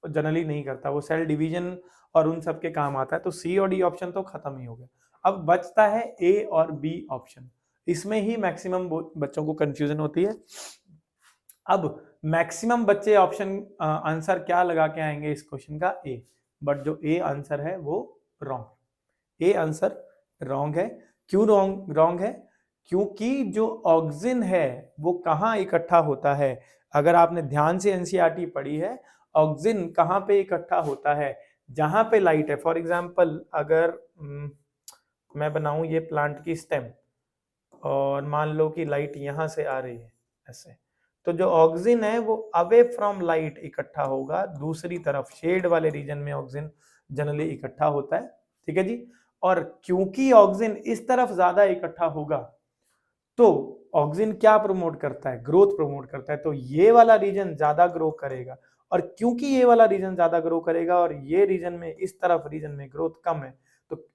जनरली नहीं करता, वो सेल डिवीजन और उन सब के काम आता है, तो सी और डी ऑप्शन तो खत्म ही हो गया। अब बचता है ए और बी ऑप्शन, इसमें ही मैक्सिमम बच्चों को कंफ्यूजन होती है। अब मैक्सिमम बच्चे ऑप्शन आंसर क्या लगा के आएंगे इस क्वेश्चन का, ए, बट जो ए आंसर है वो रॉन्ग, ए आंसर रॉन्ग है। क्यों रॉन्ग है? क्योंकि जो ऑक्सिन है वो कहाँ इकट्ठा होता है, अगर आपने ध्यान से एनसीईआरटी पढ़ी है, ऑक्सिन कहाँ पे इकट्ठा होता है, जहां पे लाइट है। फॉर एग्जांपल अगर मैं बनाऊं ये प्लांट की स्टेम और मान लो कि लाइट यहां से आ रही है ऐसे, तो जो ऑक्सिन है वो अवे फ्रॉम लाइट इकट्ठा होगा, दूसरी तरफ शेड वाले रीजन में ऑक्सिन जनरली इकट्ठा होता है, ठीक है जी। और क्योंकि ऑक्सिन इस तरफ ज्यादा इकट्ठा होगा, तो ऑक्सिन क्या प्रमोट करता है, ग्रोथ प्रमोट करता है, तो ये वाला रीजन ज्यादा ग्रो करेगा। और क्योंकि ये वाला रीजन ज्यादा ग्रो करेगा और ये रीजन में, इस तरफ रीजन में ग्रोथ कम है, तो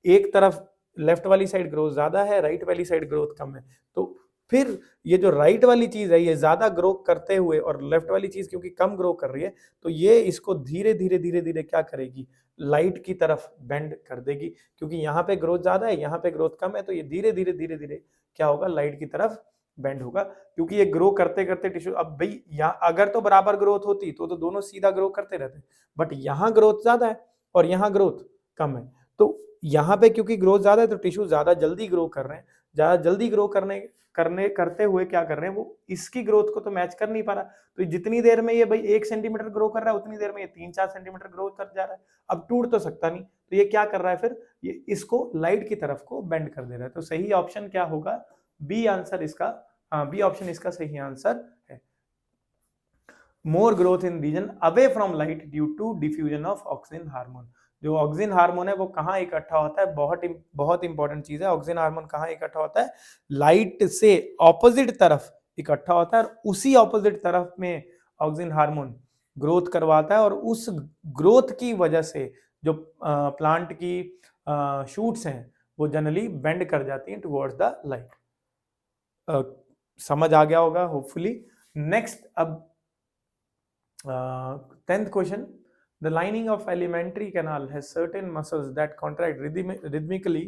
एक तरफ लेफ्ट वाली साइड ग्रोथ ज्यादा है, राइट वाली साइड ग्रोथ कम है, तो फिर ये जो राइट वाली चीज है ये ज्यादा ग्रो करते हुए और लेफ्ट वाली चीज क्योंकि कम ग्रो कर रही है, तो ये इसको धीरे धीरे धीरे धीरे क्या करेगी, लाइट की तरफ बेंड कर देगी। क्योंकि यहाँ पे ग्रोथ ज्यादा है, यहाँ पे ग्रोथ कम है, तो ये धीरे धीरे धीरे धीरे क्या होगा, लाइट की तरफ बेंड होगा। क्योंकि ये ग्रो करते करते टिश्यू, अब भाई यहाँ अगर तो बराबर ग्रोथ होती तो दोनों सीधा ग्रो करते रहते, बट यहाँ ग्रोथ ज्यादा है और यहाँ ग्रोथ कम है, तो यहाँ पे क्योंकि ग्रोथ ज्यादा है तो टिश्यू ज्यादा जल्दी ग्रो कर रहे हैं, ज्यादा जल्दी ग्रो करते हुए क्या कर रहे हैं, वो इसकी ग्रोथ को तो मैच कर नहीं पा रहा। तो जितनी देर में ये भाई 1 सेंटीमीटर ग्रो कर रहा है, उतनी देर में ये 3-4 सेंटीमीटर ग्रो कर जा रहा है, अब टूट तो सकता नहीं, तो ये क्या कर रहा है फिर, ये इसको लाइट की तरफ को बेंड कर दे रहा है। तो सही ऑप्शन क्या होगा, बी आंसर इसका, बी ऑप्शन इसका सही आंसर है। More growth in region away from light due to diffusion of auxin hormone. जो ऑक्सिन हार्मोन है वो कहाँ इकट्ठा होता है, बहुत इंपॉर्टेंट चीज है, ऑक्सिन हार्मोन कहाँ इकट्ठा होता है, लाइट से ऑपोजिट तरफ इकट्ठा होता है, और उसी ऑपोजिट तरफ में ऑक्सिन हार्मोन ग्रोथ करवाता है, और उस ग्रोथ की वजह से जो प्लांट की शूट्स हैं वो जनरली बेंड कर जाती हैं टुवर्ड्स द लाइट। समझ आ गया होगा होपफुली। नेक्स्ट, अब 10th question. The lining of alimentary canal has certain muscles that contract rhythmically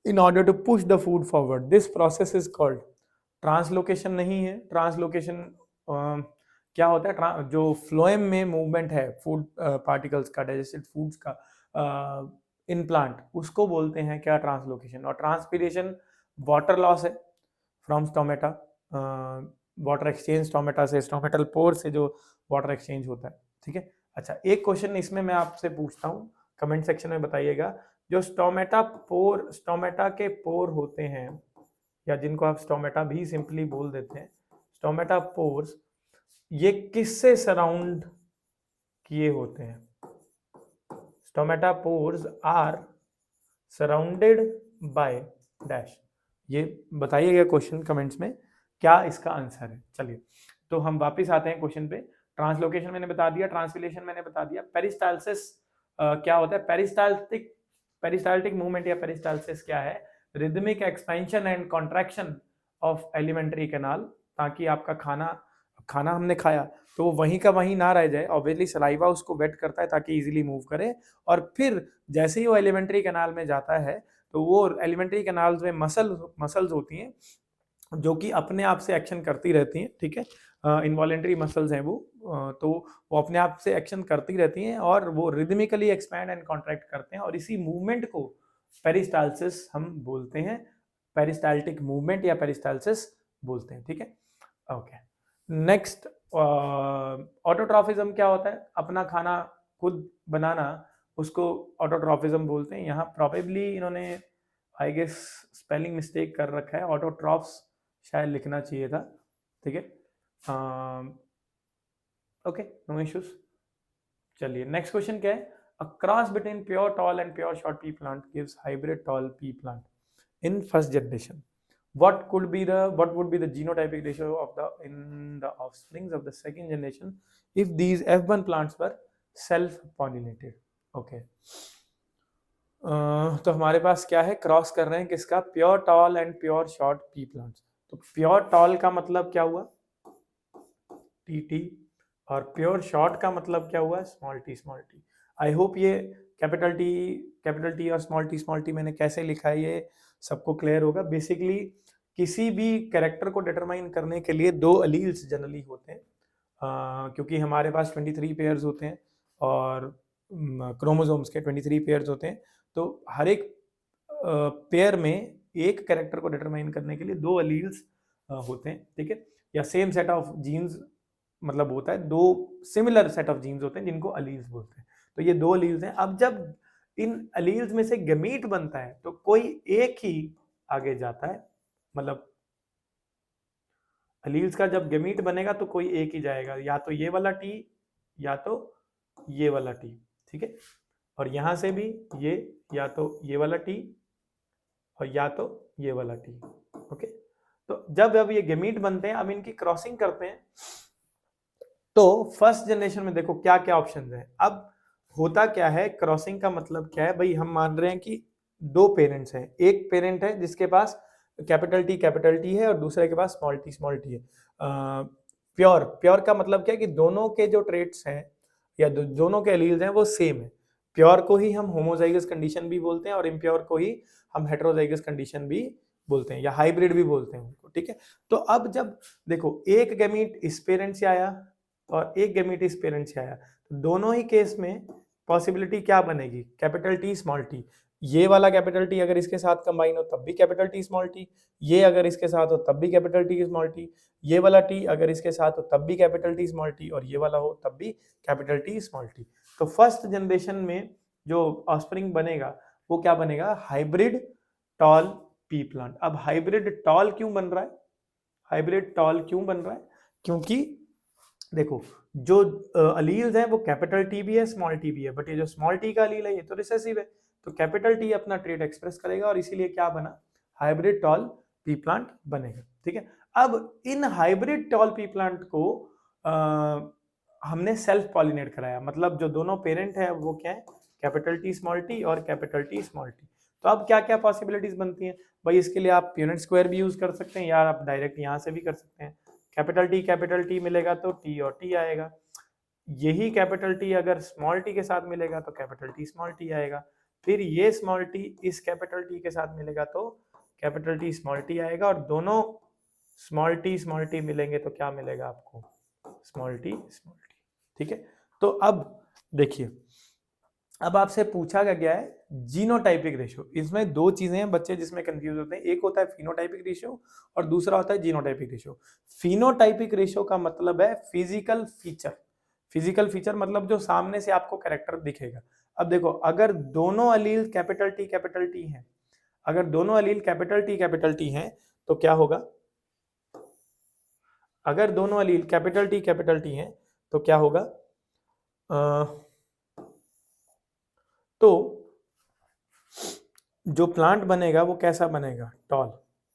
in order to push the food forward. This process is called translocation. नहीं है translocation, क्या होता है, जो फ्लोएम में मूवमेंट है फूड पार्टिकल्स का, डाइजेस्टेड फूड्स का इन प्लांट, उसको बोलते हैं क्या, ट्रांसलोकेशन। और ट्रांसपीरेशन वाटर लॉस है from stomata, water exchange stomata से, स्टोमेटल पोर से जो वाटर एक्सचेंज होता है, ठीक है। अच्छा, एक क्वेश्चन इसमें मैं आपसे पूछता हूँ, कमेंट सेक्शन में बताइएगा, जो स्टोमेटा के पोर होते हैं, या जिनको आप स्टोमेटा भी सिंपली बोल देते हैं, स्टोमेटा पोर्स, ये किससे सराउंड किए होते हैं, stomata pores are surrounded by dash, ये बताइएगा क्वेश्चन कमेंट्स में क्या इसका आंसर है। चलिए, तो हम वापस आते हैं क्वेश्चन पे। ट्रांसलोकेशन मैंने बता दिया, ट्रांसपिलेशन मैंने बता दिया, पेरिस्टाल्सिस क्या होता है, पेरिस्टाल्टिक मूवमेंट या पेरिस्टाल्सिस क्या है, rhythmic expansion and contraction of alimentary canal, ताकि आपका खाना हमने खाया तो वो वहीं का वहीं ना रह जाए, ऑब्वियसली सलाइवा उसको वेट करता है ताकि इजीली मूव करे, और फिर जैसे ही वो एलिमेंट्री कैनाल में जाता है तो वो एलिमेंट्री कैनाल्स में मसल्स होती हैं जो कि अपने आप से एक्शन करती रहती हैं, ठीक है, इनवॉलेंट्री मसल्स हैं वो, तो वो अपने आप से एक्शन करती रहती हैं और वो रिदमिकली एक्सपैंड एंड कॉन्ट्रैक्ट करते हैं, और इसी मूवमेंट को पेरिस्टाल्सिस हम बोलते हैं, पेरिस्टाल्टिक मूवमेंट या पेरिस्टाल्सिस बोलते हैं, ठीक है। ओके, नेक्स्ट, ऑटोट्रॉफिज्म क्या होता है, अपना खाना खुद बनाना, उसको ऑटोट्रॉफिज्म बोलते हैं। यहाँ प्रोबेबली इन्होंने आई गेस स्पेलिंग मिस्टेक कर रखा है, ऑटोट्रॉफ्स शायद लिखना चाहिए था, ठीक है। Okay, no issues. चलिए, नेक्स्ट क्वेश्चन क्या है, a cross between pure tall and pure short pea plant gives hybrid tall pea plant in first generation. What would be the genotypic ratio in the offsprings of the second generation if these F1 plants were self-pollinated? Okay. तो हमारे पास क्या है, cross कर रहे हैं किसका, pure tall and pure short P plants. तो pure tall का मतलब क्या हुआ, टी टी, और प्योर शॉर्ट का मतलब क्या हुआ, small T small T. I hope ये कैपिटल टी और स्मॉल टी मैंने कैसे लिखा है ये सबको क्लियर होगा। बेसिकली किसी भी कैरेक्टर को डिटरमाइन करने के लिए दो अलील्स जनरली होते हैं, क्योंकि हमारे पास 23 पेयर्स होते हैं और क्रोमोसोम्स के 23 पेयर्स होते हैं। तो हर एक पेयर में एक कैरेक्टर को डिटरमाइन करने के लिए दो अलील्स होते हैं, ठीक है, या सेम सेट ऑफ जीन्स मतलब होता है, दो सिमिलर सेट ऑफ जीन्स होते हैं जिनको अलील्स बोलते हैं। तो ये दो अलील्स हैं। अब जब इन अलील्स में से गमीट बनता है तो कोई एक ही आगे जाता है, मतलब अलील्स का जब गमीट बनेगा तो कोई एक ही जाएगा, या तो ये वाला टी या तो ये वाला टी, ठीक है, और यहां से भी ये या तो ये वाला टी और या तो ये वाला टी। ओके, तो जब अब ये गमीट बनते हैं, अब इनकी क्रॉसिंग करते हैं, तो फर्स्ट जनरेशन में देखो क्या क्या ऑप्शन है। अब होता क्या है, क्रॉसिंग का मतलब क्या है भाई, हम मान रहे हैं कि दो पेरेंट्स हैं, एक पेरेंट है जिसके पास कैपिटल टी है और दूसरे के पास स्मॉल टी है। प्योर का मतलब क्या है कि दोनों के जो ट्रेट्स हैं या दोनों के एलील्स हैं वो सेम है। प्योर को ही हम होमोजाइगस कंडीशन भी बोलते हैं और इम्प्योर को ही हम हेटेरोजाइगस कंडीशन भी बोलते हैं या हाइब्रिड भी बोलते हैं उनको, ठीक है। तो अब जब देखो एक गैमीट इस पेरेंट से आया और एक गैमीट इस पेरेंट से आया, तो दोनों ही केस में पॉसिबिलिटी क्या बनेगी, कैपिटल टी स्मॉल टी। ये वाला कैपिटल टी अगर इसके साथ कंबाइन हो तब भी कैपिटल टी स्मॉल टी, ये अगर इसके साथ हो तब भी कैपिटल टी स्मॉल टी, ये वाला टी अगर इसके साथ हो तब भी कैपिटल टी स्मॉल टी, और ये वाला हो तब भी कैपिटल टी स्मॉल टी। तो फर्स्ट जनरेशन में जो ऑफस्प्रिंग बनेगा वो क्या बनेगा, हाइब्रिड टॉल पी प्लांट। अब हाइब्रिड टॉल क्यों बन रहा है, हाइब्रिड टॉल क्यों बन रहा है, क्योंकि देखो जो अलील्स हैं वो कैपिटल टी भी है स्मॉल टी भी है, बट ये जो स्मॉल टी का अलील है ये तो रिसेसिव है, तो कैपिटल टी अपना ट्रेट एक्सप्रेस करेगा और इसीलिए क्या बना, हाइब्रिड टॉल पी प्लांट बनेगा, ठीक है। अब in hybrid tall pea plant को हमने सेल्फ पॉलिनेट कराया, मतलब जो दोनों पेरेंट है वो क्या है, कैपिटल टी स्मॉल टी और कैपिटल टी स्मॉल टी। तो अब क्या क्या पॉसिबिलिटीज बनती हैं भाई, इसके लिए आप यूनिट स्क्वायर भी यूज कर सकते हैं या आप डायरेक्ट यहाँ से भी कर सकते हैं। कैपिटल टी मिलेगा तो टी और टी आएगा, यही कैपिटल टी अगर स्मॉल टी के साथ मिलेगा तो कैपिटल टी स्मॉल टी आएगा, फिर ये स्मॉल टी इस कैपिटल टी के साथ मिलेगा तो कैपिटल टी स्मॉल टी आएगा, और दोनों स्मॉल टी मिलेंगे तो क्या मिलेगा आपको, स्मॉल टी, ठीक है। तो अब देखिए, अब आपसे पूछा गया है जीनोटाइपिक रेशियो। इसमें दो चीजें हैं बच्चे जिसमें कंफ्यूज होते हैं, एक होता है फिनोटाइपिक रेशियो और दूसरा होता है जीनोटाइपिक रेशियो। फिनोटाइपिक रेशियो का मतलब है फिजिकल फीचर, फिजिकल फीचर मतलब जो सामने से आपको कैरेक्टर दिखेगा। अब देखो अगर दोनों अलील कैपिटल टी हैं, अगर दोनों अलील कैपिटल टी हैं तो क्या होगा, अगर दोनों अलील कैपिटल टी हैं तो क्या होगा, तो जो प्लांट बनेगा वो कैसा बनेगा, टॉल,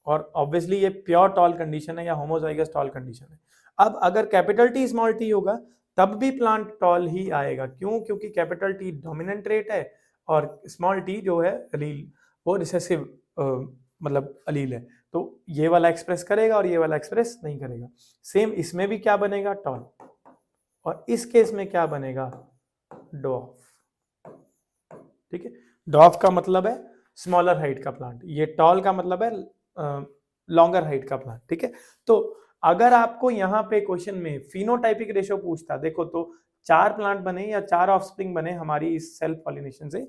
और ऑब्वियसली ये प्योर टॉल कंडीशन है या होमोजाइगस टॉल कंडीशन है। अब अगर कैपिटल टी स्मॉल टी होगा तब भी प्लांट टॉल ही आएगा, क्यों, क्योंकि कैपिटल टी डोमिनेंट रेट है और स्मॉल टी जो है अलील वो रिसेसिव मतलब अलील है, तो ये वाला एक्सप्रेस करेगा और ये वाला एक्सप्रेस नहीं करेगा। सेम इसमें भी क्या बनेगा, टॉल, और इस केस में क्या बनेगा, डॉफ, ठीक है। डॉफ का मतलब है स्मॉलर हाइट का प्लांट, ये टॉल का मतलब है लॉन्गर हाइट का प्लांट, ठीक है। तो अगर आपको यहाँ पे क्वेश्चन में फिनोटाइपिक रेशियो पूछता, देखो तो 4 प्लांट बने या 4 ऑफस्प्रिंग बने हमारी इस सेल्फ पॉलिनेशन से,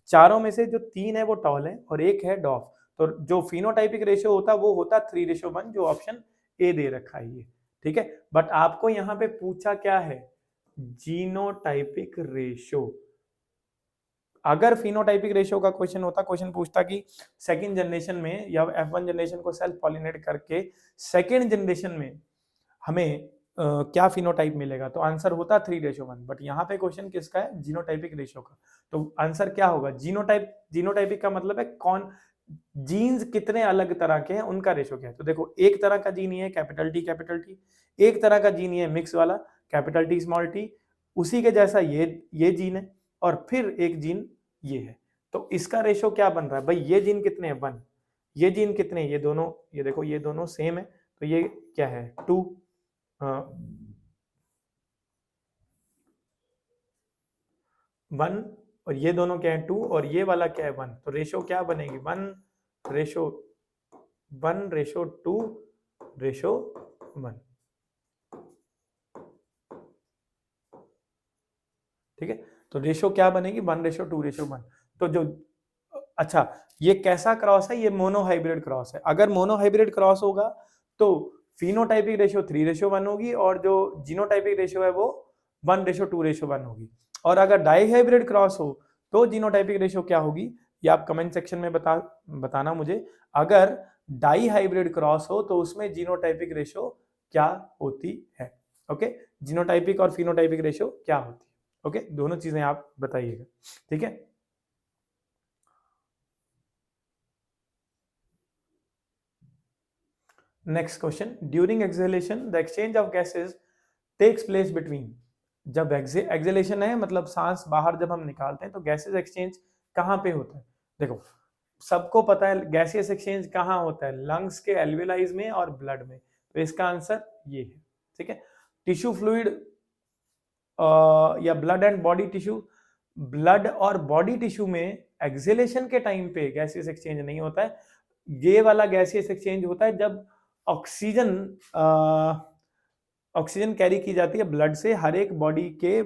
चारों में से जो 3 है वो टॉल है और एक है डॉफ, तो जो फिनोटाइपिक रेशियो होता वो होता 3:1, जो ऑप्शन ए दे रखा है ये, ठीक है। बट आपको यहाँ पे पूछा क्या है, जीनोटाइपिक रेशियो। अगर फिनोटाइपिक रेशियो का क्वेश्चन होता, क्वेश्चन पूछता कि सेकंड जनरेशन में या F1 जनरेशन को सेल्फ पॉलिनेट करके सेकंड जनरेशन में हमें क्या फिनोटाइप मिलेगा, तो आंसर होता 3:1। बट यहाँ पे क्वेश्चन किसका है, जीनोटाइपिक रेशियो का, तो आंसर क्या होगा, जीनोटाइपिक का मतलब है कौन जीन्स कितने अलग तरह के हैं उनका रेशियो क्या है। तो देखो एक तरह का जीन है कैपिटल टी, एक तरह का जीन है मिक्स वाला कैपिटल टी स्मॉल टी, उसी के जैसा ये जीन है, और फिर एक जीन ये है। तो इसका रेशो क्या बन रहा है भाई, ये जीन कितने हैं 1, ये जीन कितने हैं, ये दोनों, ये देखो ये दोनों सेम है, तो ये क्या है 2, 1, और ये दोनों क्या है 2, और ये वाला क्या है 1, तो रेशो क्या बनेगी 1:2:1, ठीक है। तो रेशो क्या बनेगी 1:2:1। तो जो अच्छा, ये कैसा क्रॉस है, ये मोनोहाइब्रिड क्रॉस है। अगर मोनोहाइब्रिड क्रॉस होगा तो फिनोटाइपिक रेशियो 3:1 होगी, और जो जीनोटाइपिक रेशियो है वो 1:2:1 होगी। और अगर डाईहाइब्रिड क्रॉस हो तो जीनोटाइपिक रेशियो क्या होगी, ये आप कमेंट सेक्शन में बताना मुझे। अगर डाईहाइब्रिड क्रॉस हो तो उसमें जीनोटाइपिक रेशियो क्या होती है। ओके, जीनोटाइपिक और फिनोटाइपिक रेशियो क्या होती है। ओके, दोनों चीजें आप बताइएगा, ठीक है। Next question, during exhalation the exchange of gases takes place between. जब एक्सहेलेशन है मतलब सांस बाहर जब हम निकालते हैं तो गैसेस एक्सचेंज कहाँ पे होता है। देखो सबको पता है गैसियस एक्सचेंज कहाँ होता है, लंग्स के एल्वेलाइज में और ब्लड में, तो इसका आंसर ये है, ठीक है। टिश्यू फ्लूइड या blood and body tissue, blood और बॉडी टिश्यू में एक्सहेलेशन के टाइम पे गैसियस एक्सचेंज नहीं होता है। ये वाला गैसियस एक्सचेंज होता है जब ऑक्सीजन ऑक्सीजन कैरी की जाती है ब्लड से हर एक बॉडी के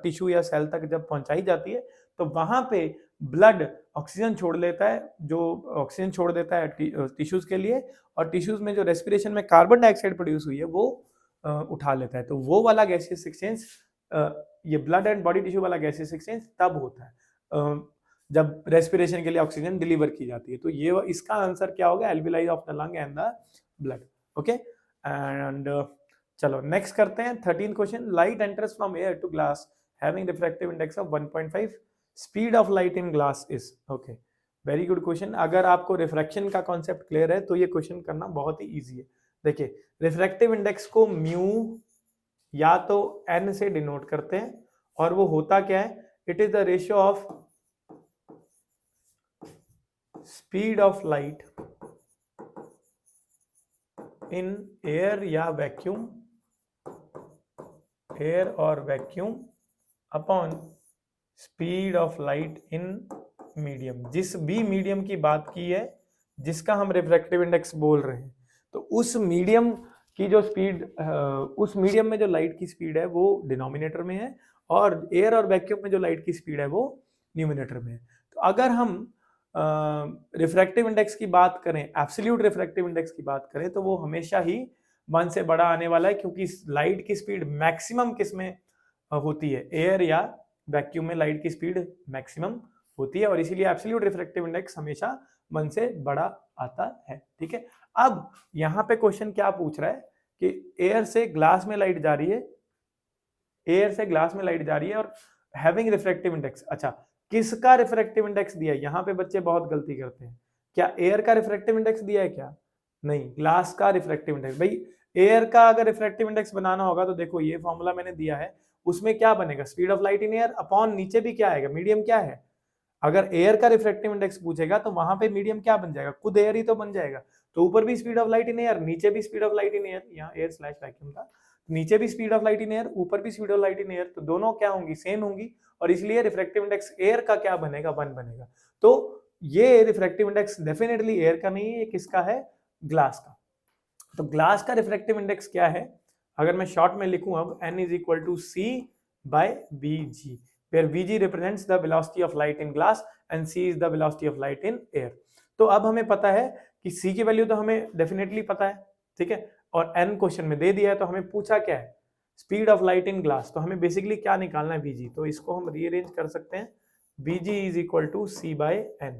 टिश्यू या सेल तक जब पहुंचाई जाती है, तो वहां पे ब्लड ऑक्सीजन छोड़ लेता है, जो ऑक्सीजन छोड़ देता है टिश्यूज के लिए, और टिश्यूज में जो रेस्पिरेशन में कार्बन डाइऑक्साइड प्रोड्यूस हुई है वो उठा लेता है। तो वो वाला गैसियस एक्सचेंज, ये ब्लड एंड बॉडी टिश्यू वाला गैसियस एक्सचेंज तब होता है जब रेस्पिरेशन के लिए ऑक्सीजन डिलीवर की जाती है। तो ये इसका आंसर क्या होगा, alveoli of the lung and the blood. Okay, and चलो नेक्स्ट करते हैं 13 question. Light enters from air to glass having refractive index of 1.5, speed of light in glass is. Okay, very good question. अगर आपको refraction का concept clear है तो ये question करना बहुत ही इजी है। देखिए रिफ्रैक्टिव इंडेक्स को म्यू या तो n से डिनोट करते हैं, और वो होता क्या है, it is the ratio of speed of light in air या वैक्यूम, एयर और vacuum upon speed of light in medium. जिस भी मीडियम की बात की है जिसका हम रिफ्रैक्टिव इंडेक्स बोल रहे हैं, तो उस मीडियम की जो स्पीड, उस मीडियम में जो लाइट की स्पीड है वो डिनोमिनेटर में है, और एयर और वैक्यूम में जो लाइट की स्पीड है वो न्यूमिनेटर में है। तो अगर हम रिफ्रैक्टिव इंडेक्स की बात करें, एब्सोल्यूट रिफ्रैक्टिव इंडेक्स की बात करें, तो वो हमेशा ही 1 से बड़ा आने वाला है, क्योंकि लाइट की स्पीड मैक्सिमम किस में होती है, एयर या वैक्यूम में लाइट की स्पीड मैक्सिमम होती है, और इसीलिए एब्सोल्यूट रिफ्रैक्टिव इंडेक्स हमेशा 1 से बड़ा आता है, ठीक है। अब यहाँ पे क्वेश्चन क्या पूछ रहा है कि एयर से ग्लास में लाइट जा रही है, एयर से ग्लास में लाइट जा रही है और हैविंग रिफ्रैक्टिव इंडेक्स। अच्छा, किसका रिफ्रैक्टिव इंडेक्स दिया है, यहाँ पे बच्चे बहुत गलती करते हैं। क्या एयर का रिफ्रैक्टिव इंडेक्स दिया है क्या, नहीं, ग्लास का रिफ्रैक्टिव इंडेक्स। भाई एयर का अगर रिफ्रैक्टिव इंडेक्स बनाना होगा तो देखो ये फॉर्मूला मैंने दिया है, उसमें क्या बनेगा, speed of light in air upon नीचे भी क्या आएगा, मीडियम क्या है। अगर एयर का रिफ्रैक्टिव इंडेक्स पूछेगा तो वहां पे मीडियम क्या बन जाएगा, खुद एयर ही तो बन जाएगा। तो ऊपर भी speed of light in air, नीचे भी speed of light in air, यहाँ एयर स्लैश वैक्यूम था, नीचे भी speed of light in air, ऊपर भी speed of light in air, तो दोनों क्या होंगी, सेम होंगी, और इसलिए रिफ्रैक्टिव इंडेक्स एयर का क्या बनेगा, 1 बनेगा। तो ये रिफ्रैक्टिव इंडेक्स डेफिनेटली एयर का नहीं है, ये किसका है, ग्लास का। तो ग्लास का रिफ्रैक्टिव इंडेक्स क्या है, अगर मैं शॉर्ट में लिखूं अब, n is equal to c by bg, where vg represents the velocity of light in glass and c is the velocity of light in air। तो अब हमें पता है कि c की वैल्यू तो हमें डेफिनेटली पता है, ठीक है, और n क्वेश्चन में दे दिया है, तो हमें पूछा क्या है, speed of light in glass, तो हमें बेसिकली क्या निकालना है, vg। तो इसको हम रीअरेंज कर सकते हैं, vg is equal to c by n,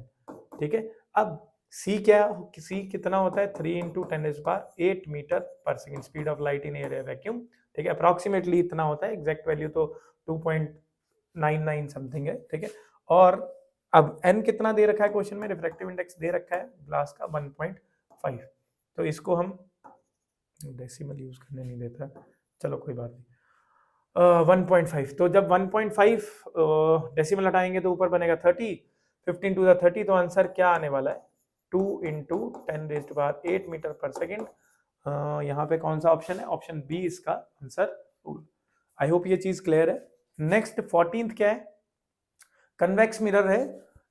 ठीक है। अब c क्या, c कितना होता है, 3 इंटू 10⁸ मीटर पर second, speed of light in air vacuum, ठीक है, अप्रोक्सीमेटली इतना होता है, एग्जैक्ट वैल्यू तो 2.99 समथिंग है, ठीक है। और अब n कितना दे रखा है क्वेश्चन में, रिफ्रैक्टिव इंडेक्स दे रखा है ग्लास का 1.5, तो इसको हम डेसिमल यूज करने नहीं देता, चलो कोई बात नहीं। 1.5, तो जब 1.5 डेसिमल हटाएंगे तो ऊपर बनेगा 30, 15 टू द 30, तो आंसर क्या आने वाला है 2 इंटू 10⁸ मीटर पर सेकेंड। यहाँ पे कौन सा ऑप्शन है, ऑप्शन बी इसका आंसर होगा। आई होप ये चीज क्लियर है। नेक्स्ट 14th क्या है, कन्वेक्स मिरर है,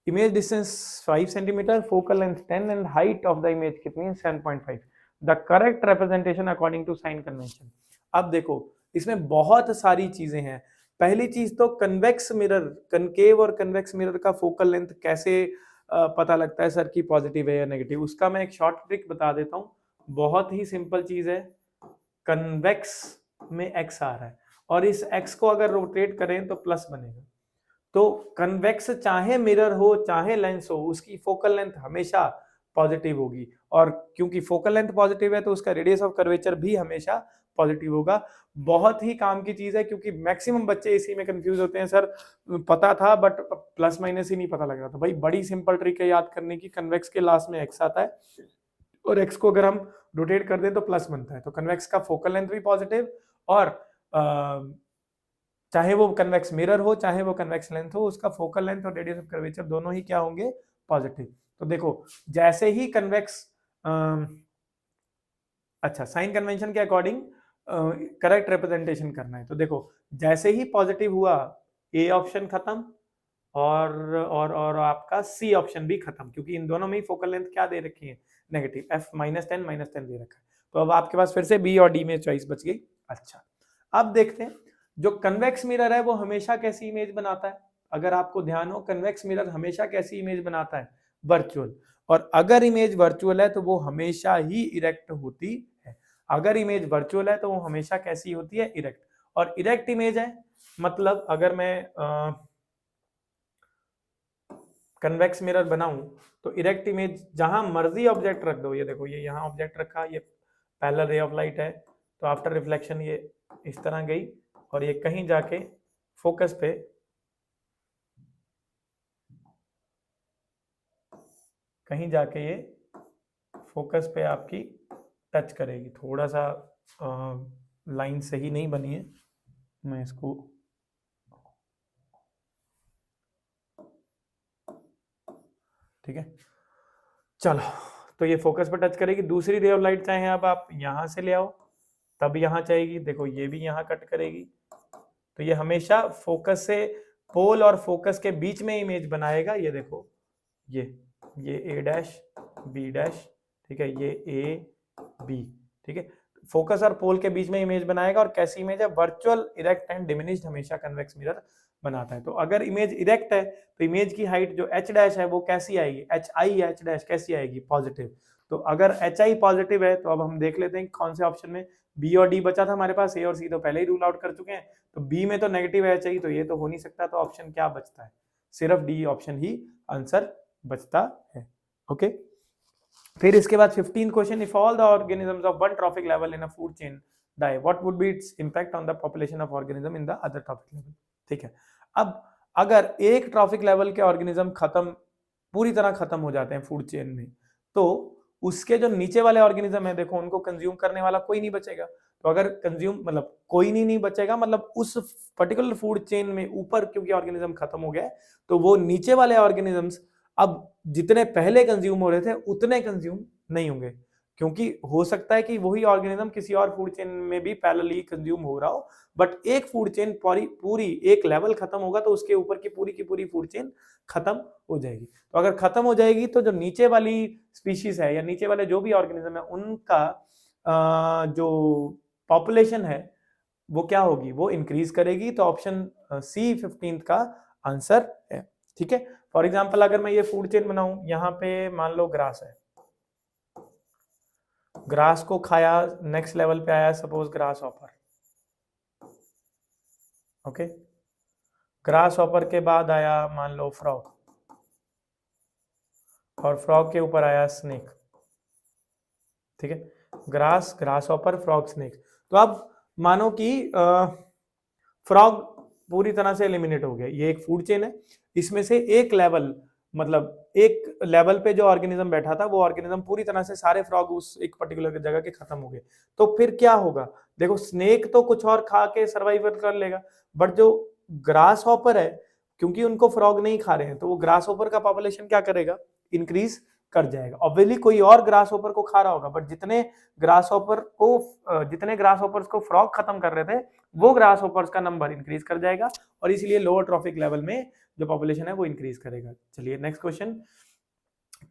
image distance 5 centimetre, focal length 10 and height of the image कितनी है 7.5, the correct representation according to sign convention. अब देखो इसमें बहुत सारी चीजें हैं। पहली चीज तो कन्वेक्स मिरर, कनकेव और कन्वेक्स मिरर का फोकल लेंथ कैसे पता लगता है सर की पॉजिटिव है या नेगेटिव, उसका मैं एक शॉर्ट ट्रिक बता देता हूँ। बहुत ही सिंपल चीज है, कन्वेक्स में एक्स आ रहा है और इस एक्स को अगर रोटेट करें तो प्लस बनेगा। तो कन्वेक्स चाहे मिरर हो चाहे लेंस हो, उसकी फोकल लेंथ हमेशा पॉजिटिव होगी, और क्योंकि फोकल लेंथ पॉजिटिव है तो उसका रेडियस ऑफ कर्वेचर भी हमेशा पॉजिटिव होगा। बहुत ही काम की चीज है, क्योंकि मैक्सिमम बच्चे इसी में कंफ्यूज होते हैं, सर पता था बट प्लस माइनस ही नहीं पता लग रहा था। भाई बड़ी सिंपल ट्रिक है याद करने की, कन्वेक्स के लास्ट में एक्स आता है और एक्स को अगर हम रोटेट कर दें तो प्लस बनता है, तो कन्वेक्स का फोकल लेंथ भी पॉजिटिव, और चाहे वो कन्वेक्स मिरर हो चाहे वो कन्वेक्स लेंथ हो, उसका फोकल लेंथ और रेडियस ऑफ कर्वेचर दोनों ही क्या होंगे, पॉजिटिव। तो देखो जैसे ही कन्वेक्स, अच्छा साइन कन्वेंशन के अकॉर्डिंग करेक्ट रिप्रेजेंटेशन करना है, तो देखो जैसे ही पॉजिटिव हुआ ए ऑप्शन खत्म और आपका सी ऑप्शन भी खत्म, क्योंकि इन दोनों में ही फोकल लेंथ क्या दे रखी है, नेगेटिव, f -10 दे रखा है। तो अब आपके पास फिर से बी और डी में चॉइस बच गई। अच्छा अब देखते हैं, जो कन्वेक्स मिरर है वो हमेशा कैसी इमेज बनाता है, अगर आपको ध्यान हो कन्वेक्स मिरर हमेशा कैसी इमेज बनाता है, वर्चुअल, और अगर इमेज वर्चुअल है तो वो हमेशा ही इरेक्ट होती है। अगर इमेज वर्चुअल है तो वो हमेशा कैसी होती है, इरेक्ट, और इरेक्ट इमेज है मतलब अगर मैं कन्वेक्स मिरर बनाऊं तो इरेक्ट इमेज जहां मर्जी ऑब्जेक्ट रख दो, ये देखो ये यहाँ ऑब्जेक्ट रखा, ये पैरेलल रे ऑफ लाइट है, तो आफ्टर रिफ्लेक्शन ये इस तरह गई और ये कहीं जाके फोकस पे ये फोकस पे आपकी टच करेगी। थोड़ा सा लाइन सही नहीं बनी है, मैं इसको ठीक है, चलो, तो ये फोकस पे टच करेगी। दूसरी रे ऑफ लाइट चाहे अब आप यहां से ले आओ तब यहाँ जाएगी, देखो ये भी यहाँ कट करेगी, तो ये हमेशा फोकस से पोल और फोकस के बीच में इमेज बनाएगा। ये देखो ये ए डैश बी डैश, ठीक है, ये ए बी, ठीक है, फोकस और पोल के बीच में इमेज बनाएगा। और कैसी इमेज है, वर्चुअल, इरेक्ट एंड डिमिनिश्ड हमेशा कन्वेक्स मिरर बनाता है। तो अगर इमेज इरेक्ट है तो इमेज की हाइट जो एच डैश है वो कैसी आएगी, एच आई एच डैश कैसी आएगी, पॉजिटिव। तो अगर एच आई पॉजिटिव है तो अब हम देख लेते हैं कौन से ऑप्शन में, बी और डी बचा था हमारे पास, ए और सी तो पहले ही रूल आउट कर चुके हैं, तो बी में तो नेगेटिव एच आई, तो ये तो हो नहीं सकता, तो ऑप्शन क्या बचता है, सिर्फ डी ऑप्शन ही आंसर बचता है। ओके, फिर इसके बाद 15 question, if all the organisms of one trophic level in a food chain die, what would be its impact on the population of organism in the other trophic level. ठीक है, अब अगर एक ट्रॉफिक लेवल के organism खत्म, पूरी तरह खत्म हो जाते हैं फूड चेन में, तो उसके जो नीचे वाले ऑर्गेनिज्म है देखो उनको कंज्यूम करने वाला कोई नहीं बचेगा। तो अगर कंज्यूम मतलब कोई नहीं बचेगा, मतलब उस पर्टिकुलर फूड चेन में ऊपर क्योंकि ऑर्गेनिज्म खत्म हो गया, तो वो नीचे वाले ऑर्गेनिजम्स अब जितने पहले कंज्यूम हो रहे थे उतने कंज्यूम नहीं होंगे, क्योंकि हो सकता है कि वही ऑर्गेनिज्म किसी और फूड चेन में भी पैरेलली कंज्यूम हो रहा हो, बट एक फूड चेन पूरी एक लेवल खत्म होगा तो उसके ऊपर की पूरी फूड चेन खत्म हो जाएगी। तो अगर खत्म हो जाएगी तो जो नीचे वाली स्पीशीज है या नीचे वाले जो भी ऑर्गेनिज्म है उनका जो पॉपुलेशन है वो क्या होगी, वो इंक्रीज करेगी। तो ऑप्शन सी 15 का आंसर है। ठीक है, फॉर एग्जाम्पल अगर मैं ये फूड चेन बनाऊं, यहाँ पे मान लो ग्रास है, ग्रास को खाया, नेक्स्ट लेवल पे आया सपोज ग्रास ऑपर, ओके, ग्रास ऑपर के बाद आया मान लो फ्रॉग, और फ्रॉग के ऊपर आया स्नेक। ठीक है, ग्रास ऑपर फ्रॉग स्नेक। तो अब मानो कि फ्रॉग पूरी तरह से एलिमिनेट हो गया, ये एक फूड चेन है, इसमें से एक लेवल मतलब एक लेवल पे जो ऑर्गेनिज्म बैठा था वो ऑर्गेनिज्म पूरी तरह से सारे फ्रॉग उस एक पर्टिकुलर जगह के खत्म हो गए, तो फिर क्या होगा? देखो स्नेक तो कुछ और खा के सर्वाइवल कर लेगा, बट जो ग्रास हॉपर है, क्योंकि उनको फ्रॉग नहीं खा रहे हैं, तो वो ग्रास हॉपर का पॉपुलेशन क्या करेगा? इंक्रीज कर जाएगा। ऑब्वियसली कोई और ग्रास हॉपर को खा रहा होगा, बट जितने ग्रास हॉपर्स को फ्रॉग खत्म कर रहे थे, वो ग्रास हॉपर्स का नंबर इंक्रीज कर जाएगा, और इसलिए लोअर ट्रॉफिक लेवल में जो पॉपुलेशन है वो इंक्रीज करेगा। चलिए next question,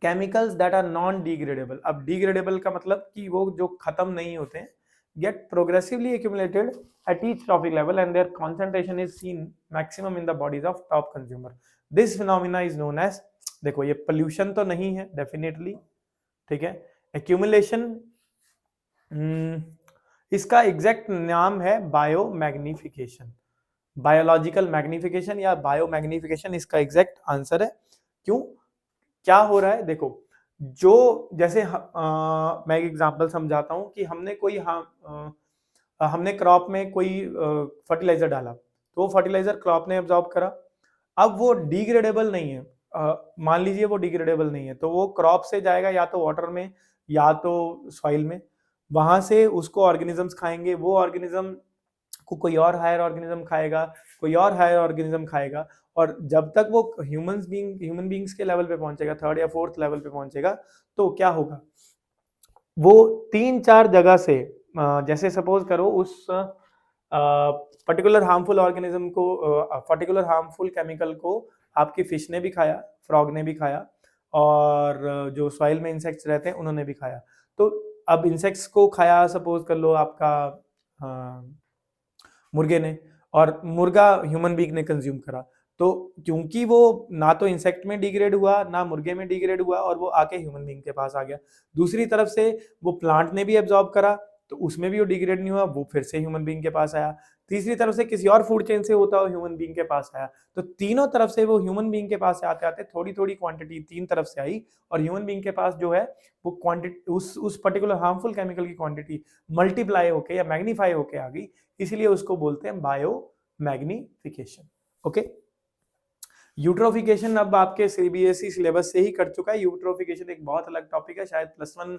chemicals that are non degradable. अब डिग्रेडेबल का मतलब कि वो जो खत्म नहीं होते हैं, get progressively accumulated at each trophic level and their concentration is seen maximum in the bodies of top consumer. This phenomena is known as, देखो ये पोल्यूशन तो नहीं है डेफिनेटली, ठीक है, एक्यूमुलेशन, इसका एग्जैक्ट नाम है बायोमैग्निफिकेशन, बायोलॉजिकल मैग्निफिकेशन या बायोमैग्निफिकेशन इसका एग्जैक्ट आंसर है। क्यों, क्या हो रहा है? देखो जो जैसे मैं एक एग्जांपल समझाता हूं कि हमने क्रॉप में कोई फर्टिलाइजर डाला, तो वो फर्टिलाइजर क्रॉप ने एब्जॉर्ब करा, अब वो डिग्रेडेबल नहीं है, मान लीजिए वो डिग्रेडेबल नहीं है, तो वो क्रॉप से जाएगा या तो वाटर में या तो सॉइल में, वहां से उसको ऑर्गेनिजम्स खाएंगे, वो ऑर्गेनिज्म को कोई और हायर ऑर्गेनिज्म खाएगा, कोई और हायर ऑर्गेनिज्म खाएगा, और जब तक वो ह्यूमन बींग्स के लेवल पे पहुंचेगा, थर्ड या फोर्थ लेवल पे पहुंचेगा, तो क्या होगा? वो 3-4 जगह से, जैसे सपोज करो उस पर्टिकुलर हार्मफुल ऑर्गेनिज्म को, पर्टिकुलर हार्मफुल केमिकल को आपकी फिश ने भी खाया, फ्रॉग ने भी खाया, और जो सॉइल में इंसेक्ट्स रहते हैं उन्होंने भी खाया। तो अब इंसेक्ट्स को खाया सपोज कर लो आपका मुर्गे ने, और मुर्गा ह्यूमन बीइंग ने कंज्यूम करा, तो क्योंकि वो ना तो इंसेक्ट में डिग्रेड हुआ ना मुर्गे में डिग्रेड हुआ, और वो आके ह्यूमन बीइंग के पास आ गया। दूसरी तरफ से वो प्लांट ने भी एब्जॉर्ब करा, तो उसमें भी वो डिग्रेड नहीं हुआ, वो फिर से ह्यूमन बीइंग के पास आया। तीसरी तरफ से किसी और फूड चेन से होता हुआ ह्यूमन बीइंग के पास आया, तो तीनों तरफ से वो ह्यूमन बीइंग के पास आते आते थोड़ी थोड़ी क्वांटिटी तीन तरफ से आई, और ह्यूमन बीइंग के पास जो है वो क्वांटिटी उस पर्टिकुलर हार्मफुल केमिकल की क्वांटिटी मल्टीप्लाई होके या मैग्नीफाई होके आ गई, इसलिए उसको बोलते हैं बायो मैग्निफिकेशन। ओके, यूट्रोफिकेशन अब आपके सीबीएसई सिलेबस से ही कट चुका है। यूट्रोफिकेशन एक बहुत अलग टॉपिक है, शायद +1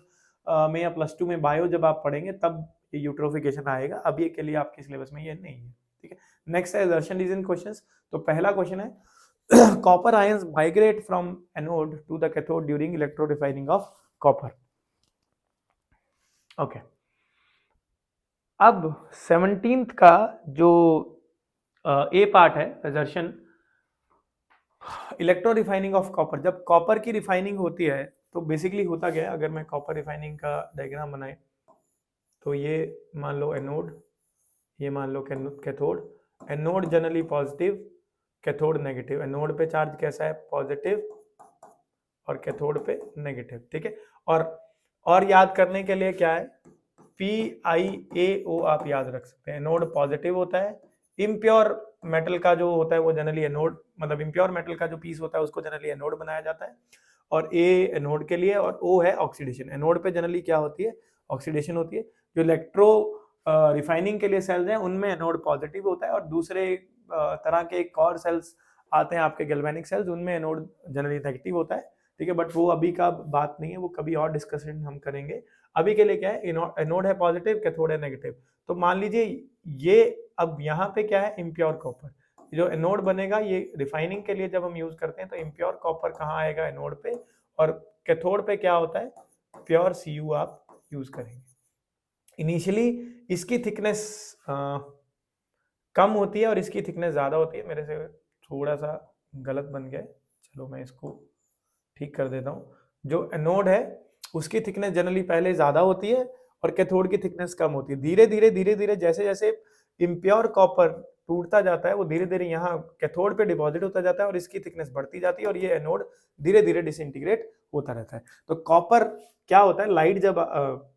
में या +2 में बायो जब आप पढ़ेंगे तब ये यूट्रोफिकेशन आएगा, अभी के लिए आपके सिलेबस में ये नहीं है, ठीक है। नेक्स्ट है दर्शन रीजन क्वेश्चंस। तो पहला क्वेश्चन है copper ions migrate from anode to the cathode during electro refining of copper. Okay, अब 17th का जो ए पार्ट है दर्शन, इलेक्ट्रो रिफाइनिंग ऑफ कॉपर। जब कॉपर की रिफाइनिंग होती है तो बेसिकली होता क्या है, अगर मैं कॉपर रिफाइनिंग का डायग्राम बनाए तो ये मान लो एनोड, ये मान लो cathode. Anode generally positive, cathode negative. Anode पे चार्ज कैसा है? पॉजिटिव, और कैथोड पे नेगेटिव, ठीक है। और याद करने के लिए क्या है, PiAO आप याद रख सकते हैं। एनोड पॉजिटिव होता है, इम्प्योर मेटल का जो होता है वो जनरली एनोड, मतलब इम्प्योर मेटल का जो पीस होता है उसको जनरली एनोड बनाया जाता है, और ए एनोड के लिए, और O है ऑक्सीडेशन। एनोड पे जनरली क्या होती है? ऑक्सीडेशन होती है। जो इलेक्ट्रो रिफाइनिंग के लिए सेल्स हैं उनमें एनोड पॉजिटिव होता है, और दूसरे तरह के एक और सेल्स आते हैं आपके गैल्वेनिक सेल्स, उनमें एनोड जनरली नेगेटिव होता है, ठीक है। बट वो अभी का बात नहीं है, वो कभी और डिस्कशन हम करेंगे। अभी के लिए क्या है, एनोड है पॉजिटिव, कैथोड है नेगेटिव। तो मान लीजिए ये, अब यहाँ पे क्या है, इम्प्योर कॉपर। जो एनोड बनेगा ये रिफाइनिंग के लिए जब हम यूज करते हैं तो इम्प्योर कॉपर कहाँ आएगा? एनोड पे। और कैथोड पे क्या होता है? प्योर Cu आप यूज करेंगे। इनिशियली इसकी थिकनेस कम होती है और इसकी थिकनेस ज्यादा होती है। मेरे से थोड़ा सा गलत बन गया है, चलो मैं इसको ठीक कर देता हूँ। जो एनोड है उसकी थिकनेस जनरली पहले ज्यादा होती है और कैथोड की थिकनेस कम होती है। धीरे धीरे जैसे जैसे इम्प्योर कॉपर टूटता जाता है वो धीरे धीरे यहाँ कैथोड पे डिपॉजिट होता जाता है और इसकी थिकनेस बढ़ती जाती है और ये एनोड धीरे धीरे डिसइंटीग्रेट होता रहता है। तो कॉपर क्या होता है, लाइट जब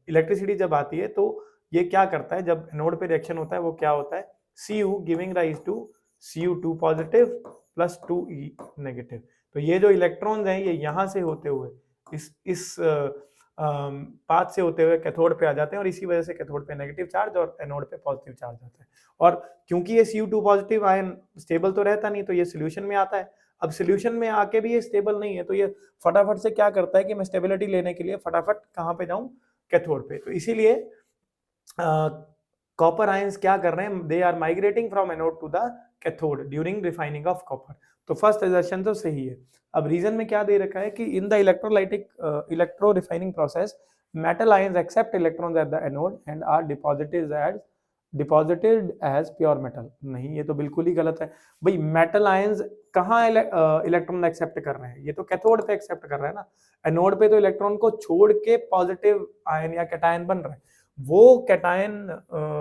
इलेक्ट्रिसिटी जब आती है तो ये क्या करता है, जब एनोड पे रिएक्शन होता है वो क्या होता है, Cu giving rise to Cu2 positive plus 2E negative. तो ये जो इलेक्ट्रॉन्स हैं ये यहाँ से होते हुए इस पाथ से होते हुए कैथोड पे आ जाते हैं और इसी वजह से कैथोड पे नेगेटिव चार्ज और एनोड पे पॉजिटिव चार्ज आता है। और क्योंकि ये Cu2 पॉजिटिव आयन स्टेबल तो रहता नहीं, तो ये सोल्यूशन में आता है। अब सोल्यूशन में आके भी ये स्टेबल नहीं है, तो ये फटाफट से क्या करता है कि मैं स्टेबिलिटी लेने के लिए फटाफट कहाँ पे जाऊं, कैथोड पे। तो इसीलिए कॉपर आयंस क्या कर रहे हैं, they are migrating from anode to the cathode during refining of copper. तो फर्स्ट असर्शन तो सही है। अब रीजन में क्या दे रखा है कि in the electrolytic electro refining process metal ions accept electrons at the anode and are deposited as pure metal. नहीं, ये तो बिल्कुल ही गलत है भाई। मेटल आयंस कहाँ इलेक्ट्रॉन एक्सेप्ट कर रहे हैं, ये तो कैथोड पे एक्सेप्ट कर रहे हैं ना। एनोड पे तो इलेक्ट्रॉन को छोड़ के पॉजिटिव आयन या कैटायन बन रहा है, वो कैटायन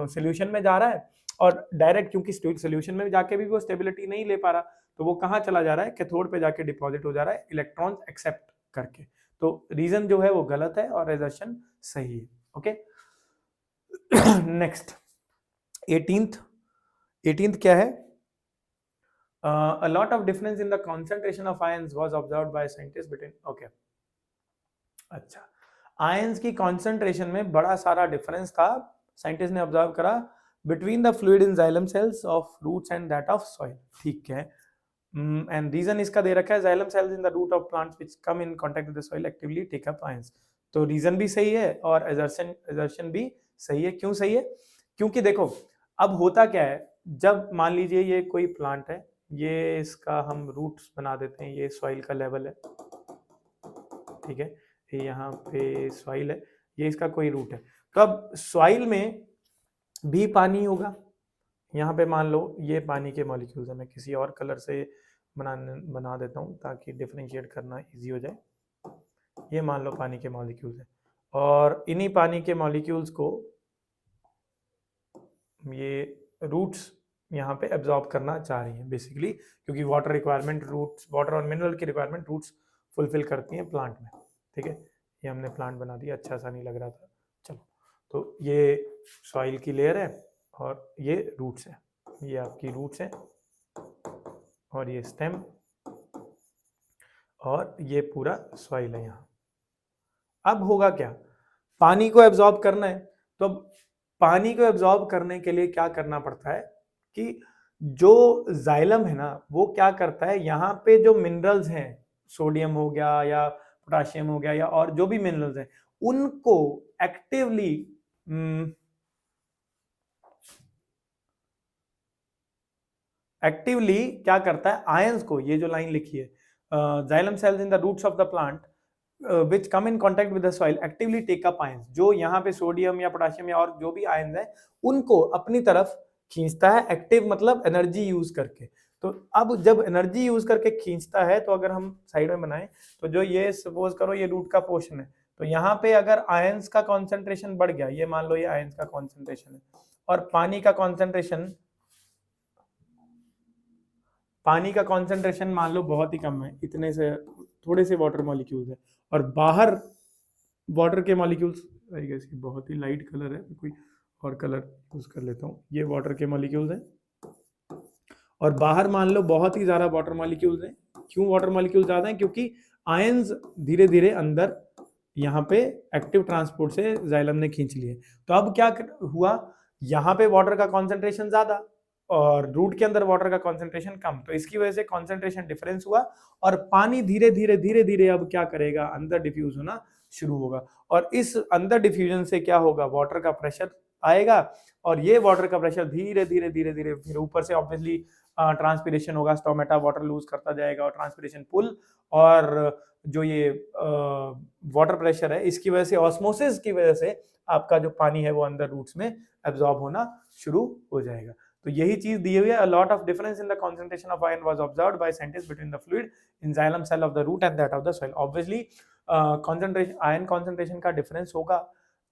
सॉल्यूशन में जा रहा है और डायरेक्ट, क्योंकि सॉल्यूशन में जाके भी वो स्टेबिलिटी नहीं ले पा रहा, तो वो कहाँ चला जा रहा है, कैथोड पे जाके डिपॉजिट हो जा रहा है इलेक्ट्रॉन्स एक्सेप्ट करके। तो रीजन जो है वो गलत है और असर्शन सही है। ओके, नेक्स्ट 18th क्या है? A lot of difference in the concentration of ions was observed by scientists between, okay, अच्छा, आयंस की कॉन्सेंट्रेशन में बड़ा सारा डिफरेंस था, साइंटिस्ट ने ऑब्जर्व करा between the fluid in xylem cells of roots and that of soil. ठीक है, एंड रीजन इसका दे रखा है xylem cells in the root of plants which come in contact with the soil actively take up ions. तो reason भी सही है और असर्शन भी सही है। क्यों सही है? क्योंकि देखो अब होता क्या है, जब मान लीजिए ये कोई प्लांट है, ये इसका हम रूट्स बना देते हैं, ये सॉइल का लेवल है, ठीक है, ये यहाँ पे सॉइल है, ये इसका कोई रूट है। तो अब सॉइल में भी पानी होगा, यहाँ पे मान लो ये पानी के मॉलिक्यूल्स है, मैं किसी और कलर से बना देता हूँ ताकि डिफरेंशिएट करना इजी हो जाए। ये मान लो पानी के मॉलिक्यूल्स है और इन्हीं पानी के मॉलिक्यूल्स को ये रूट्स यहाँ पे एब्जॉर्ब करना चाह रही हैं बेसिकली, क्योंकि वाटर रिक्वायरमेंट रूट्स, वाटर और मिनरल की रिक्वायरमेंट रूट्स फुलफिल करती हैं प्लांट में। ठीक है, ये हमने प्लांट बना दिया, अच्छा सा नहीं लग रहा था, चलो। तो ये सॉइल की लेयर है और ये रूट्स है, ये आपकी रूट्स है और ये स्टेम और ये पूरा सॉइल है यहाँ। अब होगा क्या, पानी को एब्जॉर्ब करना है, तो अब पानी को एब्जॉर्ब करने के लिए क्या करना पड़ता है कि जो जाइलम है ना, वो क्या करता है, यहाँ पे जो मिनरल्स हैं, सोडियम हो गया या पोटाशियम हो गया या और जो भी मिनरल्स हैं, उनको एक्टिवली क्या करता है, आयंस को, ये जो लाइन लिखी है, xylem cells in the roots of the plant which come in contact with the soil actively take up ions, जो यहाँ पे सोडियम या पोटाशियम या और जो भी आयंस है उनको अपनी तरफ खींचता है, एक्टिव मतलब एनर्जी यूज करके। तो अब जब एनर्जी यूज करके खींचता है, तो अगर हम साइड में बनाएं, तो जो ये सपोज करो ये रूट का पोर्शन है, तो यहाँ पे अगर आयंस का कॉन्सेंट्रेशन बढ़ गया, ये मान लो ये आयंस का कॉन्सेंट्रेशन है और पानी का कॉन्सेंट्रेशन मान लो बहुत ही कम है, इतने से थोड़े से वाटर मॉलिक्यूल्स है और बाहर वाटर के मॉलिक्यूल्स, आई गेस बहुत ही लाइट कलर है, कोई और कलर यूज कर लेता हूँ, ये वाटर के मॉलिक्यूल्स हैं और बाहर मान लो बहुत ही ज्यादा वाटर मॉलिक्यूल्स हैं। क्यों वाटर मॉलिक्यूल ज्यादा हैं? क्योंकि आयंस धीरे धीरे अंदर यहाँ पे एक्टिव ट्रांसपोर्ट से जाइलम ने खींच लिए। तो अब क्या हुआ, यहाँ पे वाटर का कॉन्सेंट्रेशन ज्यादा और रूट के अंदर वाटर का कॉन्सेंट्रेशन कम, तो इसकी वजह से कॉन्सेंट्रेशन डिफरेंस हुआ और पानी धीरे धीरे अब क्या करेगा, अंदर डिफ्यूज होना शुरू होगा और इस अंदर डिफ्यूजन से क्या होगा, वाटर का प्रेशर आएगा और ये वाटर का प्रेशर धीरे धीरे फिर ऊपर से ऑब्वियसली ट्रांसपिरेशन होगा, स्टोमेटा वाटर लूज करता जाएगा और ट्रांसपिरेशन पुल, और जो ये वाटर प्रेशर है इसकी वजह से, ऑस्मोसिस की वजह से आपका जो पानी है वो अंदर रूट्स में एब्जॉर्ब होना शुरू हो जाएगा। तो यही चीज दी हुई है। A lot of difference in the concentration of iron was observed by scientists between the fluid in xylem cell of the root and that of the soil. Obviously, concentration, iron concentration का difference होगा,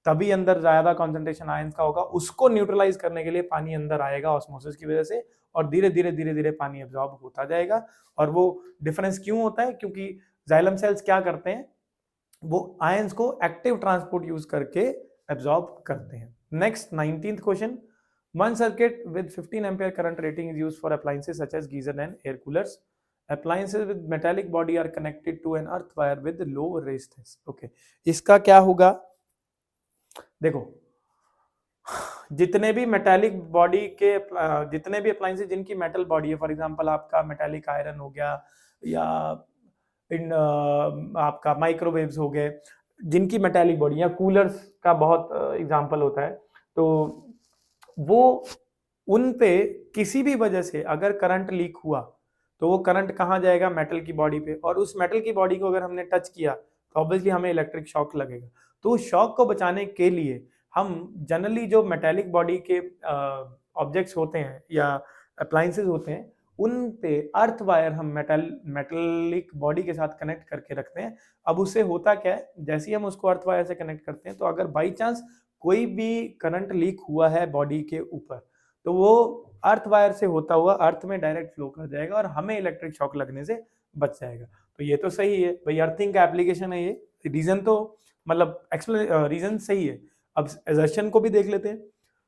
तभी अंदर ज्यादा concentration ions का होगा, उसको neutralise करने के लिए पानी अंदर आएगा ऑस्मोसिस की वजह से और धीरे धीरे पानी एब्जॉर्ब होता जाएगा। और वो डिफरेंस क्यों होता है? क्योंकि जाइलम सेल्स क्या करते हैं, वो आयंस को एक्टिव ट्रांसपोर्ट यूज करके एब्जॉर्ब करते हैं। Next 19th question, one circuit with 15 ampere current rating is used for appliances such as geyser and air coolers. appliances with metallic body are connected to an earth wire with low resistance. Okay, इसका क्या होगा? देखो, जितने भी metallic body के जितने भी appliances जिनकी मेटल बॉडी है, फॉर एग्जांपल आपका मेटालिक आयरन हो गया या इन आपका माइक्रोवेव्स हो गए, जिनकी मेटालिक बॉडी, या कूलर्स का बहुत एग्जांपल होता है, तो वो उन पे किसी भी वजह से अगर करंट लीक हुआ तो वो करंट कहाँ जाएगा? मेटल की बॉडी पे, और उस मेटल की बॉडी को अगर हमने टच किया तो ऑब्वियसली हमें इलेक्ट्रिक शॉक लगेगा। तो उस शॉक को बचाने के लिए हम जनरली जो मेटालिक बॉडी के ऑब्जेक्ट्स होते हैं या अप्लायंसेज होते हैं, उन पे अर्थ वायर हम मेटलिक बॉडी के साथ कनेक्ट करके रखते हैं। अब उससे होता क्या है, जैसे ही हम उसको अर्थ वायर से कनेक्ट करते हैं तो अगर बाई चांस कोई भी करंट लीक हुआ है बॉडी के ऊपर, तो वो अर्थ वायर से होता हुआ अर्थ में डायरेक्ट फ्लो कर जाएगा और हमें इलेक्ट्रिक शॉक लगने से बच जाएगा। तो ये तो सही है भाई, अर्थिंग का एप्लीकेशन है ये, रीजन तो मतलब रीजन सही है। अब असर्शन को भी देख लेते हैं।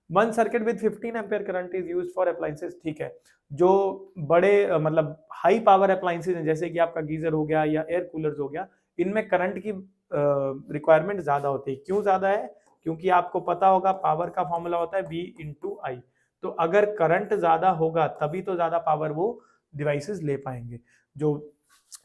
One circuit with 15 ampere current is used for appliances. ठीक है, जो बड़े मतलब हाई पावर अप्लायंसेस हैं, जैसे कि आपका गीजर हो गया या एयर कूलर्स हो गया, इनमें करंट की रिक्वायरमेंट ज्यादा होती है। क्यों ज्यादा है? क्योंकि आपको पता होगा पावर का फॉर्मूला होता है V × I। तो अगर करंट ज्यादा होगा तभी तो ज्यादा पावर वो डिवाइसेस ले पाएंगे। जो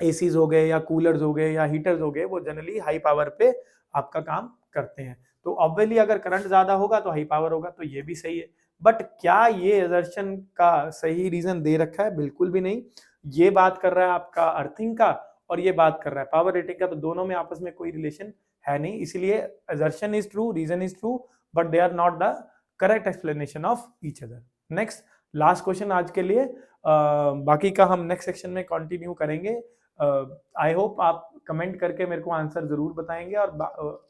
एसीज हो गए या कूलर्स हो गए या हीटर्स हो गए, वो जनरली हाई पावर पे आपका काम करते हैं। तो ऑब्वियसली अगर करंट ज्यादा होगा तो हाई पावर होगा, तो ये भी सही है। बट क्या ये असर्शन का सही रीजन दे रखा है? बिल्कुल भी नहीं। ये बात कर रहा है आपका अर्थिंग का और ये बात कर रहा है पावर रेटिंग का, तो दोनों में आपस में कोई रिलेशन है नहीं। इसीलिए assertion is true, reason is true, but they are not the correct explanation of each other. Next, last question आज के लिए, बाकी का हम नेक्स्ट सेक्शन में कंटिन्यू करेंगे। आई होप आप कमेंट करके मेरे को आंसर जरूर बताएंगे, और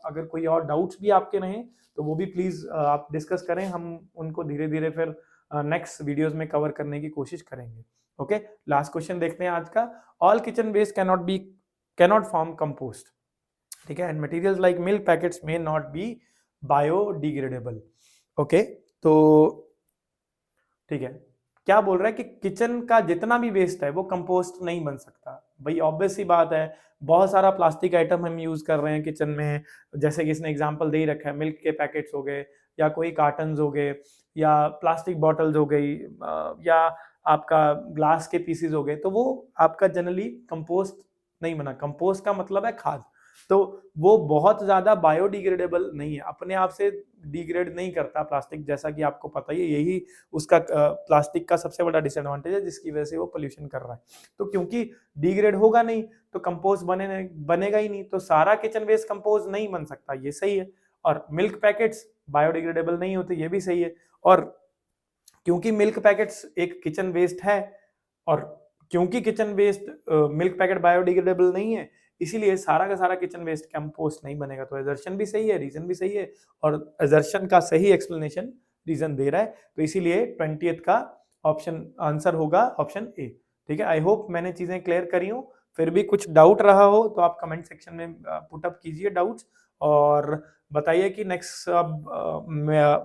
अगर कोई और डाउट्स भी आपके रहें तो वो भी प्लीज आप डिस्कस करें, हम उनको धीरे धीरे फिर नेक्स्ट वीडियोस में कवर करने की कोशिश करेंगे। ओके, लास्ट क्वेश्चन देखते हैं आज का। All kitchen waste cannot form compost. ठीक है, and materials like milk packets may not be biodegradable. Okay, तो ठीक है, क्या बोल रहा है कि किचन का जितना भी वेस्ट है वो कंपोस्ट नहीं बन सकता। भाई ऑब्वियस सी बात है, बहुत सारा प्लास्टिक आइटम हम यूज कर रहे हैं किचन में, जैसे कि इसने एग्जांपल दे ही रखा है, मिल्क के पैकेट्स हो गए या कोई कार्टन्स हो गए या प्लास्टिक बॉटल्स हो गई या आपका ग्लास के पीसेस हो गए, तो वो आपका जनरली कंपोस्ट नहीं बना। कंपोस्ट का मतलब है खाद, तो वो बहुत ज्यादा बायोडिग्रेडेबल नहीं है, अपने आप से डिग्रेड नहीं करता प्लास्टिक, जैसा कि आपको पता ही है। यही उसका प्लास्टिक का सबसे बड़ा डिसएडवांटेज है, जिसकी वजह से वो पोल्यूशन कर रहा है। तो क्योंकि डिग्रेड होगा नहीं तो कंपोस्ट बनेगा ही नहीं, तो सारा किचन वेस्ट कंपोस्ट नहीं बन सकता, ये सही है। और मिल्क पैकेट्स बायोडिग्रेडेबल नहीं होते, ये भी सही है। और क्योंकि मिल्क पैकेट्स एक किचन वेस्ट है, और क्योंकि kitchen waste milk packet biodegradable नहीं है, इसीलिए सारा का सारा किचन वेस्ट कंपोस्ट नहीं बनेगा। तो असर्शन भी सही है, रीजन भी सही है, और असर्शन का सही एक्सप्लेनेशन रीजन दे रहा है, तो इसीलिए 20th का ऑप्शन आंसर होगा ऑप्शन ए। ठीक है, आई होप मैंने चीजें क्लियर करी हूँ। फिर भी कुछ डाउट रहा हो तो आप कमेंट सेक्शन में पुट अप कीजिए डाउट्स, और बताइए कि नेक्स्ट अब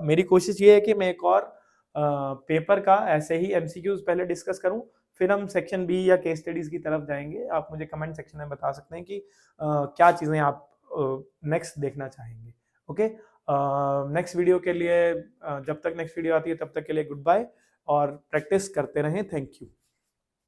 मेरी कोशिश ये है कि मैं एक और पेपर का ऐसे ही एमसीक्यूज पहले डिस्कस करूं, फिर हम सेक्शन बी या केस स्टडीज की तरफ जाएंगे। आप मुझे कमेंट सेक्शन में बता सकते हैं कि क्या चीज़ें आप नेक्स्ट देखना चाहेंगे। ओके, नेक्स्ट वीडियो के लिए जब तक नेक्स्ट वीडियो आती है तब तक के लिए गुड बाय, और प्रैक्टिस करते रहें। Thank you.